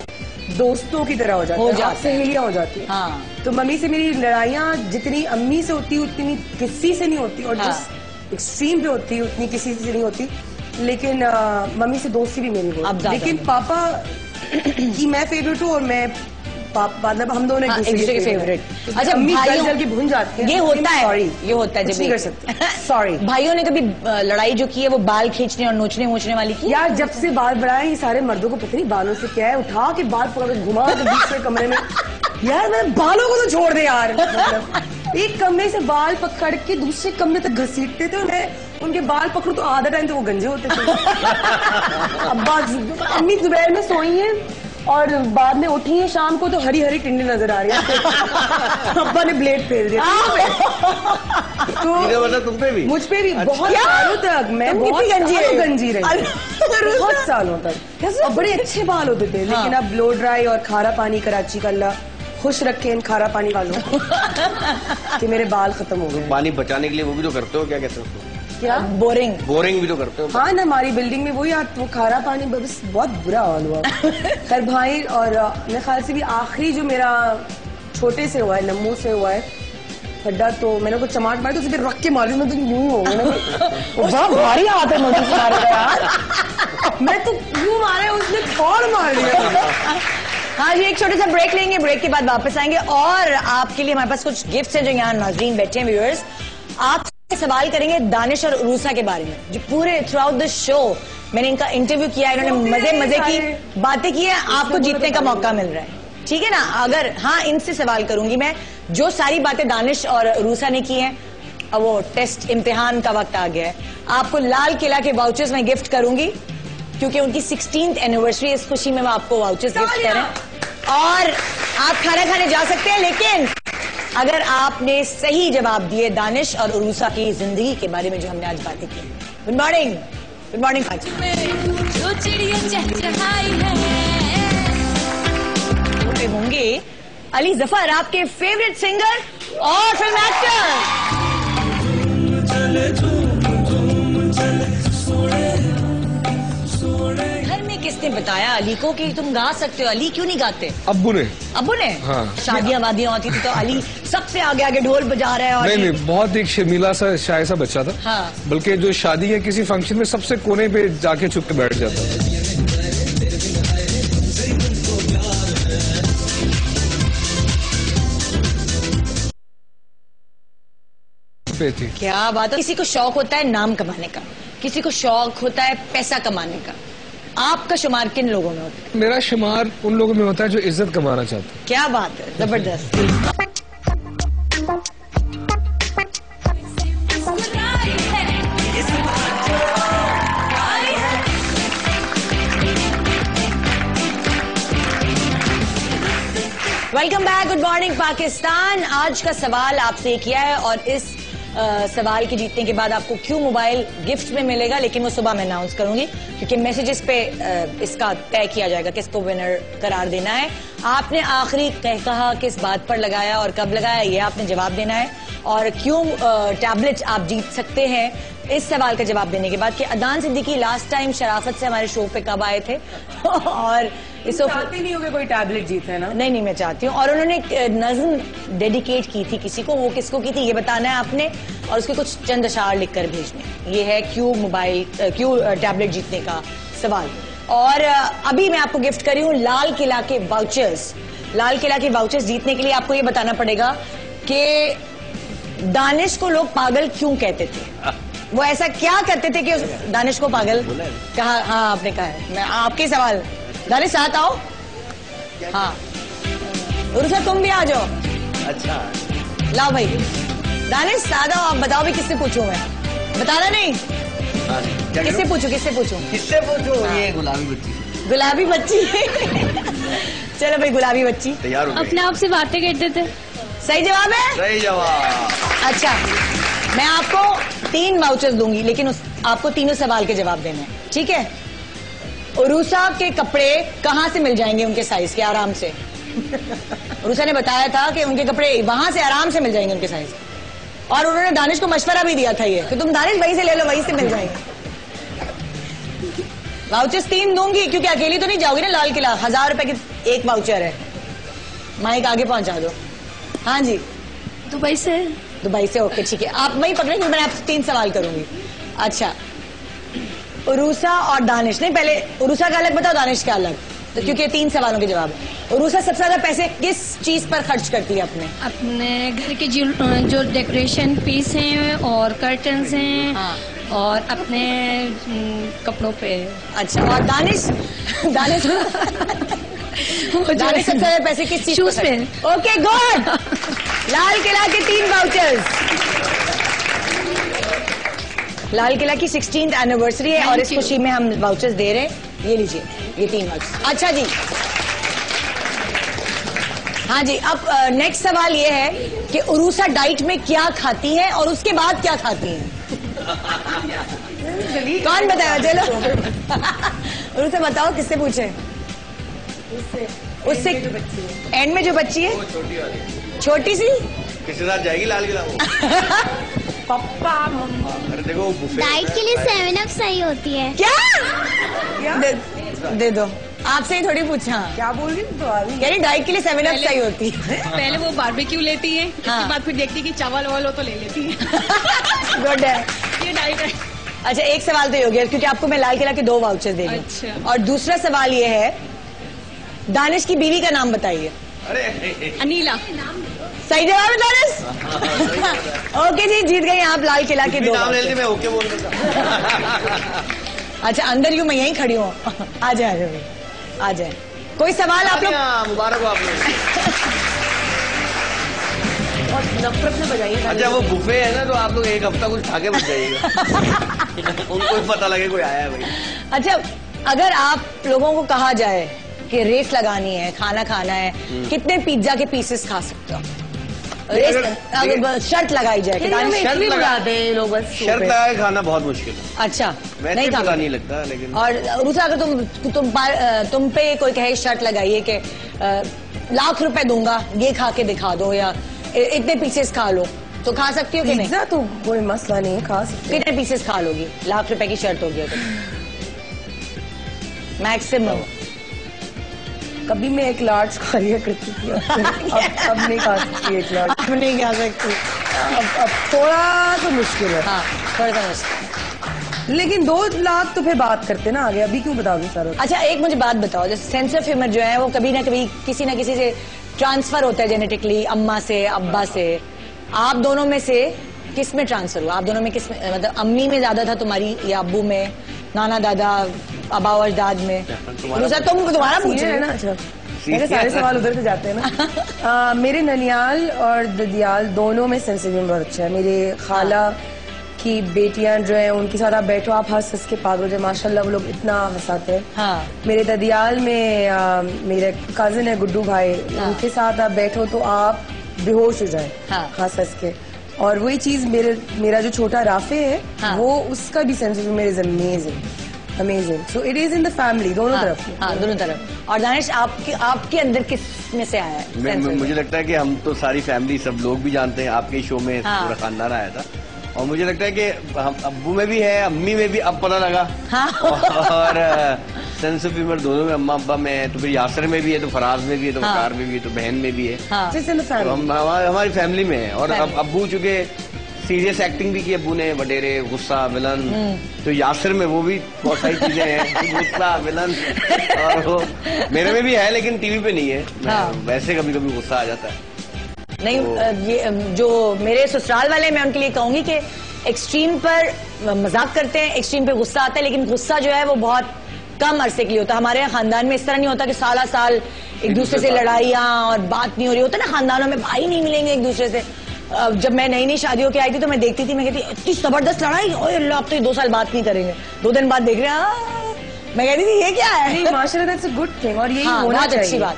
दोस्तों की तरह हो जाता है, आप सहेलियां हो जाती है। हाँ। तो मम्मी से मेरी लड़ाइयाँ जितनी अम्मी से होती उतनी किसी से नहीं होती, और हाँ। जिस एक्सट्रीम पे होती है उतनी किसी से नहीं होती। लेकिन मम्मी से दोस्ती भी मेरी अब हो। ज्यादा लेकिन पापा की मैं फेवरेट हूँ और मैं मतलब हम दोनों हाँ, एक दूसरे के फेवरेट। अच्छा, अम्मी भाइयों जल के भून जाती है। ये होता है, सॉरी, ये होता है कुछ जब नहीं कर सकते। सॉरी। भाइयों ने कभी लड़ाई जो की है वो बाल खींचने और नोचने वोचने वाली की? यार जब से बाल बढ़ाए ये सारे मर्दों को पता नहीं बालों से क्या है, उठा के बाल पकड़ के घुमा के दूसरे कमरे में। यार मैं बालों को तो छोड़ दे यार। मतलब एक कमरे से बाल पकड़ के दूसरे कमरे तक घसीटते थे, मैं उनके बाल पकड़ू तो आधा टाइम तो वो गंजे होते थे। अब अम्मी दोपहर में सोई है और बाद में उठी है शाम को तो हरी हरी टिंडी नजर आ रही है। अब्बा ने ब्लेड फेर दिया। तो मतलब तुम पे भी, मुझ पे भी बहुत सालों तक मैं बहुत गंजी रही, बहुत सालों तक। और बड़े अच्छे बाल होते थे, लेकिन अब ब्लो ड्राई और खारा पानी, कराची का अल्लाह खुश रखे इन खारा पानी वालों कि मेरे बाल खत्म हो गए। पानी बचाने के लिए वो भी तो करते हो, क्या कहते हो उसको? क्या? बोरिंग भी तो करते हो? हाँ ना, हमारी बिल्डिंग में वही वो खारा पानी, बस बहुत बुरा हाल हुआ। खैर भाई, और मेरे ख्याल से भी आखिरी जो मेरा छोटे से हुआ है, नम्मू से हुआ है खड्डा, तो मैंने को चमाट मारी तो उसे फिर रख के मारी, मैं तो यूं हो बड़ा भारी हाथ है मुझे मारे यार, मैं तो यूं मारे उसने फौड़ मार दिया। हाँ जी, एक छोटे सा ब्रेक लेंगे, ब्रेक के बाद वापस आएंगे और आपके लिए हमारे पास कुछ गिफ्ट्स हैं जो यहाँ नाज़रीन बैठे हैं व्यूअर्स। आप सवाल करेंगे दानिश और उरूसा के बारे में, जो पूरे थ्रू आउट द शो मैंने इनका इंटरव्यू किया, इन्होंने मजे मजे की बातें की है, आपको जीतने का मौका मिल रहा है, ठीक है ना। अगर हाँ, इनसे सवाल करूंगी मैं, जो सारी बातें दानिश और उरूसा ने की हैं, अब वो टेस्ट इम्तिहान का वक्त आ गया है। आपको लाल किला के वाउचर्स में गिफ्ट करूंगी क्योंकि उनकी 16th एनिवर्सरी, इस खुशी में मैं आपको वाउचर्स गिफ्ट करें और आप खाना खाने जा सकते हैं, लेकिन अगर आपने सही जवाब दिए दानिश और उरूसा की जिंदगी के बारे में जो हमने आज बातें की। Good morning, good morning. होंगे अली जफर, आपके फेवरेट सिंगर और फिल्म एक्टर। घर में किसने बताया अली को कि तुम गा सकते हो? अली क्यों नहीं गाते? अब्बू ने। अब्बू ने? हाँ। शादियां वादियां होती थी तो अली सबसे आगे आगे ढोल बजा रहा है और नहीं, बहुत एक शर्मीला सा शाय सा बच्चा था। हाँ। बल्कि जो शादी है किसी फंक्शन में सबसे कोने पे जाके छुप के बैठ जाता था। क्या बात है। किसी को शौक होता है नाम कमाने का, किसी को शौक होता है पैसा कमाने का। आपका शुमार किन लोगों में होता है? मेरा शुमार उन लोगों में होता है जो इज्जत कमाना चाहते हैं। क्या बात है, जबरदस्त। Welcome back, good morning Pakistan. आज का सवाल आपसे किया है और इस सवाल के जीतने के बाद आपको क्यों मोबाइल गिफ्ट में मिलेगा, लेकिन वो सुबह मैं अनाउंस करूंगी क्योंकि मैसेजेस पे इसका तय किया जाएगा किसको विनर करार देना है। आपने आखिरी कहा किस बात पर लगाया और कब लगाया, ये आपने जवाब देना है। और क्यों टैबलेट आप जीत सकते हैं इस सवाल का जवाब देने के बाद कि अदान सिद्दीकी लास्ट टाइम शराफत से हमारे शो पे कब आए थे और इस चाहते नहीं होगे कोई टैबलेट जीते, है ना? नहीं, मैं चाहती हूँ। और उन्होंने एक नज्म डेडिकेट की थी किसी को, वो किसको की थी ये बताना है आपने और उसके कुछ चंद अशार लिख कर भेजने। ये है क्यों टैबलेट जीतने का सवाल। और अभी मैं आपको गिफ्ट करी हूँ लाल किला के वाउचर्स। लाल किला के वाउचर्स जीतने के लिए आपको ये बताना पड़ेगा कि दानिश को लोग पागल क्यों कहते थे, वो ऐसा क्या करते थे कि दानिश को पागल कहा। हाँ, आपने कहा है। मैं आपके सवाल, दानिश साथ आओ। हाँ, उर्सा तुम भी आ जाओ। अच्छा, लाओ भाई, दानिश साथ आओ। आप बताओ भी किससे पूछूं मैं? बताना नहीं। किससे पूछूं? ये गुलाबी बच्ची। गुलाबी बच्ची। चलो भाई, गुलाबी बच्ची तैयार हो गई। अपने आप से बातें करते थे। सही जवाब है? सही जवाब। अच्छा, मैं आपको 3 वाउचर्स दूंगी, लेकिन आपको तीनों सवाल के जवाब देने हैं, ठीक है? उरूसा के कपड़े कहाँ से मिल जाएंगे उनके साइज के आराम से? उरूसा ने बताया था कि उनके कपड़े वहां से आराम से मिल जाएंगे उनके साइज, और उन्होंने दानिश को मशवरा भी दिया था ये कि तुम दानिश वहीं से ले लो, वहीं से मिल जाएंगे। वाउचर्स 3 दूंगी क्योंकि अकेली तो नहीं जाओगी ना लाल किला। 1000 रुपए की एक वाउचर है। माइक आगे पहुंचा दो। हाँ जी, दुबई से। दुबई से, ओके ठीक है। आप वही पकड़े क्योंकि मैं आपसे 3 सवाल करूंगी। अच्छा, उरूसा और दानिश, नहीं पहले उरूसा का अलग बताओ, दानिश का अलग, तो क्योंकि 3 सवालों के जवाब है। उरूसा सबसे ज्यादा पैसे किस चीज पर खर्च करती है अपने घर के जो डेकोरेशन पीस हैं और कर्टन्स हैं। हाँ। और अपने कपड़ों पे। अच्छा, और दानिश दानिश सबसे ज्यादा पैसे किस चीज शूज पे। Okay, good. लाल किला के 3 वाउचर्स। लाल किला की 16th एनिवर्सरी है और इस खुशी में हम वाउचर्स दे रहे हैं। ये लीजिए, ये 3 वाउचर्स। अच्छा जी, हाँ जी। अब नेक्स्ट सवाल ये है कि उरूसा डाइट में क्या खाती है और उसके बाद क्या खाती है? कौन बताया? चलो उरूसा बताओ, किससे पूछे? उससे एंड में जो बच्ची है, छोटी सी, किसके साथ जाएगी लाल किला? पप्पा अरे देखो, डाइट के लिए 7 अप सही होती है। क्या? दे दो। आपसे ही थोड़ी पूछा। क्या बोल रही तो कह रही डाइट के लिए 7 अप सही होती है। पहले वो बारबेक्यू लेती है, उसके बाद फिर देखती कि चावल वावल हो तो ले लेती है। गुड है, ये डाइट है। अच्छा एक सवाल तो ये हो गया क्योंकि आपको मैं लाल किला के 2 वाउचर दे रही हूँ। अच्छा। और दूसरा सवाल ये है, दानिश की बीवी का नाम बताइए। अनीला। सही जवाब है दानिश। ओके जी, जीत गई आप लाल किला के 2 नाम ले लेते, मैं ओके बोल देता। अच्छा अंदर यूं मैं यहीं खड़ी हूँ। आ जाए आ जाए। कोई सवाल आप लोग? मुबारक हो आप लोग। और नफरत में बजाइए। अच्छा वो बुफे है ना, तो आप लोग एक हफ्ता कुछ खा के बच जाइएगा। उनको भी पता लगे कोई आया है भाई। अच्छा अगर आप लोगों को कहा जाए कि रेस लगानी है, खाना खाना है, कितने पिज्जा के पीसेस खा सकते हो? रेस अगर शर्त लगाई जाए कि शर्त लगा दे लोग, बस शर्त लगा के खाना बहुत मुश्किल है। अच्छा वैसे पता नहीं लगता लेकिन। और दूसरा अगर तुम पे कोई कहे शर्त लगाइए कि लाख रुपए दूंगा ये खा के दिखा दो या इतने पीसेस खा लो, तो खा सकती हो कि नहीं? पिज्जा तो कोई मसला नहीं, खा सकते। कितने पीसेस खा लोगी? लाख रुपए की शर्त होगी तो मैक्सिमम। कभी मैं एक लार्ज खा लिया करती थी, अब नहीं खा सकती एक लार्ज। अब नहीं खा सकती, अब थोड़ा तो मुश्किल है। हाँ थोड़ा सा मुश्किल। लेकिन 2 लाख तो फिर बात करते ना आगे, अभी क्यों बता दूं सारा? अच्छा एक मुझे बात बताओ, जैसे सेंस ऑफ ह्यूमर जो है वो कभी ना कभी किसी ना किसी से ट्रांसफर होता है जेनेटिकली, अम्मा से अब्बा से। आप दोनों में से किस में ट्रांसफर हुआ? आप दोनों में किस में, मतलब अम्मी में ज्यादा था तुम्हारी या अब्बू में, नाना दादा अबा और दाद में? तुम्हारा पूछ रहे है ना। अच्छा मेरे सारे सवाल उधर से जाते हैं ना। मेरे ननियाल और ददियाल दोनों में सेंस ऑफ ह्यूमर अच्छा है। मेरे खाला की बेटियां जो है उनके साथ आप बैठो, आप हंस के पागल हो जाए, माशाल्लाह वो लोग इतना हंसाते हैं। हाँ। मेरे मेरे ददियाल में मेरे कजिन है गुड्डू भाई, उनके साथ आप बैठो तो आप बेहोश हो जाए हंस के। और वही चीज मेरा जो छोटा राफे है वो उसका भी sense of humour is amazing. So it is in the family, दोनों तरफ। हाँ दोनों तरफ। और दानिश आपके अंदर किस में से आया है? मुझे लगता है कि हम तो सारी फैमिली सब लोग भी जानते हैं, आपके शो में पूरा खानदान आया था। और मुझे लगता है कि हम अब्बू में भी है, अम्मी में भी अब पता लगा। और सेंस ऑफ ह्यूमर दोनों में, अम्मा अब्बा में है, तो फिर यासर में भी है, तो फराज में भी है, तो वकार में भी है, तो बहन में भी है। तो हमारी फैमिली में है। और अब अब्बू चूंकि सीरियस एक्टिंग भी की अब्बू ने, वडेरे, गुस्सा, विलन, तो यासर में वो भी बहुत सारी चीजें हैं, गुस्सा, विलन। और वो मेरे में भी है लेकिन टीवी पे नहीं है। वैसे कभी कभी गुस्सा आ जाता है। नहीं ये जो मेरे ससुराल वाले, मैं उनके लिए कहूंगी कि एक्सट्रीम पर मजाक करते हैं, एक्सट्रीम पे गुस्सा आता है, लेकिन गुस्सा जो है वो बहुत कम अरसे के लिए होता है। हमारे खानदान में इस तरह नहीं होता कि साला साल एक दूसरे से लड़ाइयाँ और बात नहीं हो रही। होता ना खानदानों में, भाई नहीं मिलेंगे एक दूसरे से। जब मैं नई नई शादियों के आई थी तो मैं देखती थी, मैं कहती इतनी जबरदस्त लड़ाई, ओए अल्लाह अब तो ये 2 साल बात नहीं करेंगे, 2 दिन बाद देख रहे हैं। मैं कहती थी ये क्या है? माशाल्लाह दैट्स अ गुड थिंग, और यही होना चाहिए, अच्छी बात,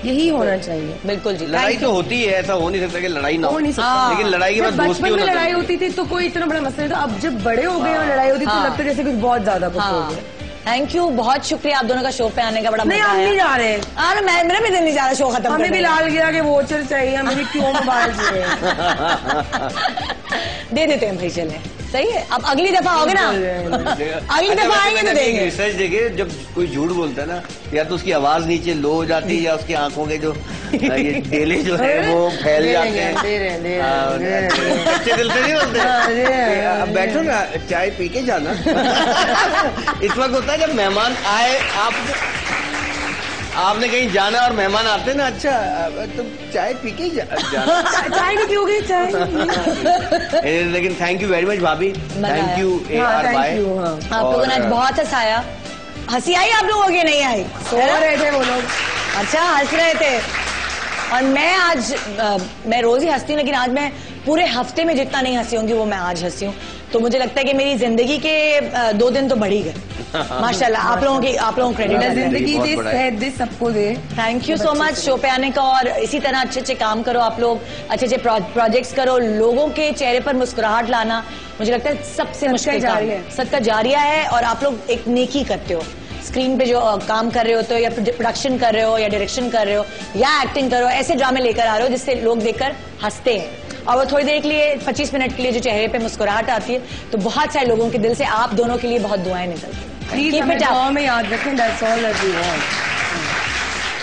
यही होना चाहिए। बिल्कुल जी। लड़ाई तो होती है, ऐसा हो नहीं सकता कि लड़ाई ना हो, लेकिन लड़ाई के बाद दोस्ती बचपन में लड़ाई होती थी तो कोई इतना बड़ा मसला नहीं था। अब जब बड़े हो गए और लड़ाई होती तो लगता है जैसे कुछ बहुत ज्यादा कुछ हो गया। थैंक यू, बहुत शुक्रिया आप दोनों का शो पे आने का, बड़ा मजा आया। नहीं जा रहे, अरे मेरा भी दिन नहीं जा रहा शो खत्म। हमें भी लाल गिरा के वोचर चाहिए, हमें क्यों मोबाइल चाहिए। दे देते हैं भाई, चले सही है। अब अगली दफा आओगे ना, अगली दफा आएंगे तो देंगे। रिसर्च देखे, जब कोई झूठ बोलता है ना, या तो उसकी आवाज नीचे लो हो जाती है या उसकी आंखों के जो ये डेले जो है वो फैल जाते हैं। अच्छे दिल से नहीं बोलते। अब बैठो ना, चाय पी के जाना। इस वक्त होता है जब मेहमान आए, आपने कहीं जाना और मेहमान आते ना, अच्छा तो चाय पी के जाना। चाय नहीं पियोगे? चाय। लेकिन थैंक यू वेरी मच भाभी, थैंक यू AR बाय। आप लोगों ने आज बहुत हंसाया। हंसी आई आप लोगों की? नहीं आई? सो रहे थे वो लोग। अच्छा हंस रहे थे। और मैं आज मैं रोज ही हंसती हूँ, लेकिन आज मैं पूरे हफ्ते में जितना नहीं हंसी होंगी वो मैं आज हंसी हूँ। तो मुझे लगता है कि मेरी जिंदगी के 2 दिन तो बढ़ ही गए माशाल्लाह। आप लोगों को क्रेडिट है। जिंदगी दे सबको दे। Thank you so much show पे आने का, और इसी तरह अच्छे अच्छे काम करो आप लोग, अच्छे अच्छे प्रोजेक्ट्स करो, लोगों के चेहरे पर मुस्कुराहट लाना मुझे लगता है सबसे मुश्किल काम है। सदका जारिया है, और आप लोग एक नेकी करते हो। स्क्रीन पे जो काम कर रहे हो तो, या प्रोडक्शन कर रहे हो, या डायरेक्शन कर रहे हो, या एक्टिंग कर रहे हो, ऐसे ड्रामे लेकर आ रहे हो जिससे लोग देखकर हंसते हैं। और वो थोड़ी देर के लिए 25 मिनट के लिए जो चेहरे पे मुस्कुराहट आती है, तो बहुत सारे लोगों के दिल से आप दोनों के लिए बहुत दुआएं निकलती हैं। प्लीज हमें दुआ में याद रखें। That's all that we want.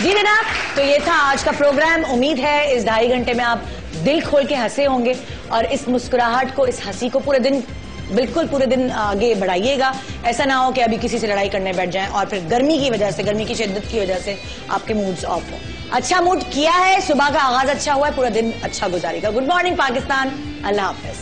जी जनाब, तो ये था आज का प्रोग्राम। उम्मीद है इस 2.5 घंटे में आप दिल खोल के हंसे होंगे और इस मुस्कुराहट को, इस हंसी को पूरे दिन, बिल्कुल पूरे दिन आगे बढ़ाइएगा। ऐसा ना हो कि अभी किसी से लड़ाई करने बैठ जाएं और फिर गर्मी की वजह से, गर्मी की शिद्दत की वजह से आपके मूड्स ऑफ हो। अच्छा मूड किया है, सुबह का आगाज अच्छा हुआ है, पूरा दिन अच्छा गुजारेगा। गुड मॉर्निंग पाकिस्तान, अल्लाह हाफिज।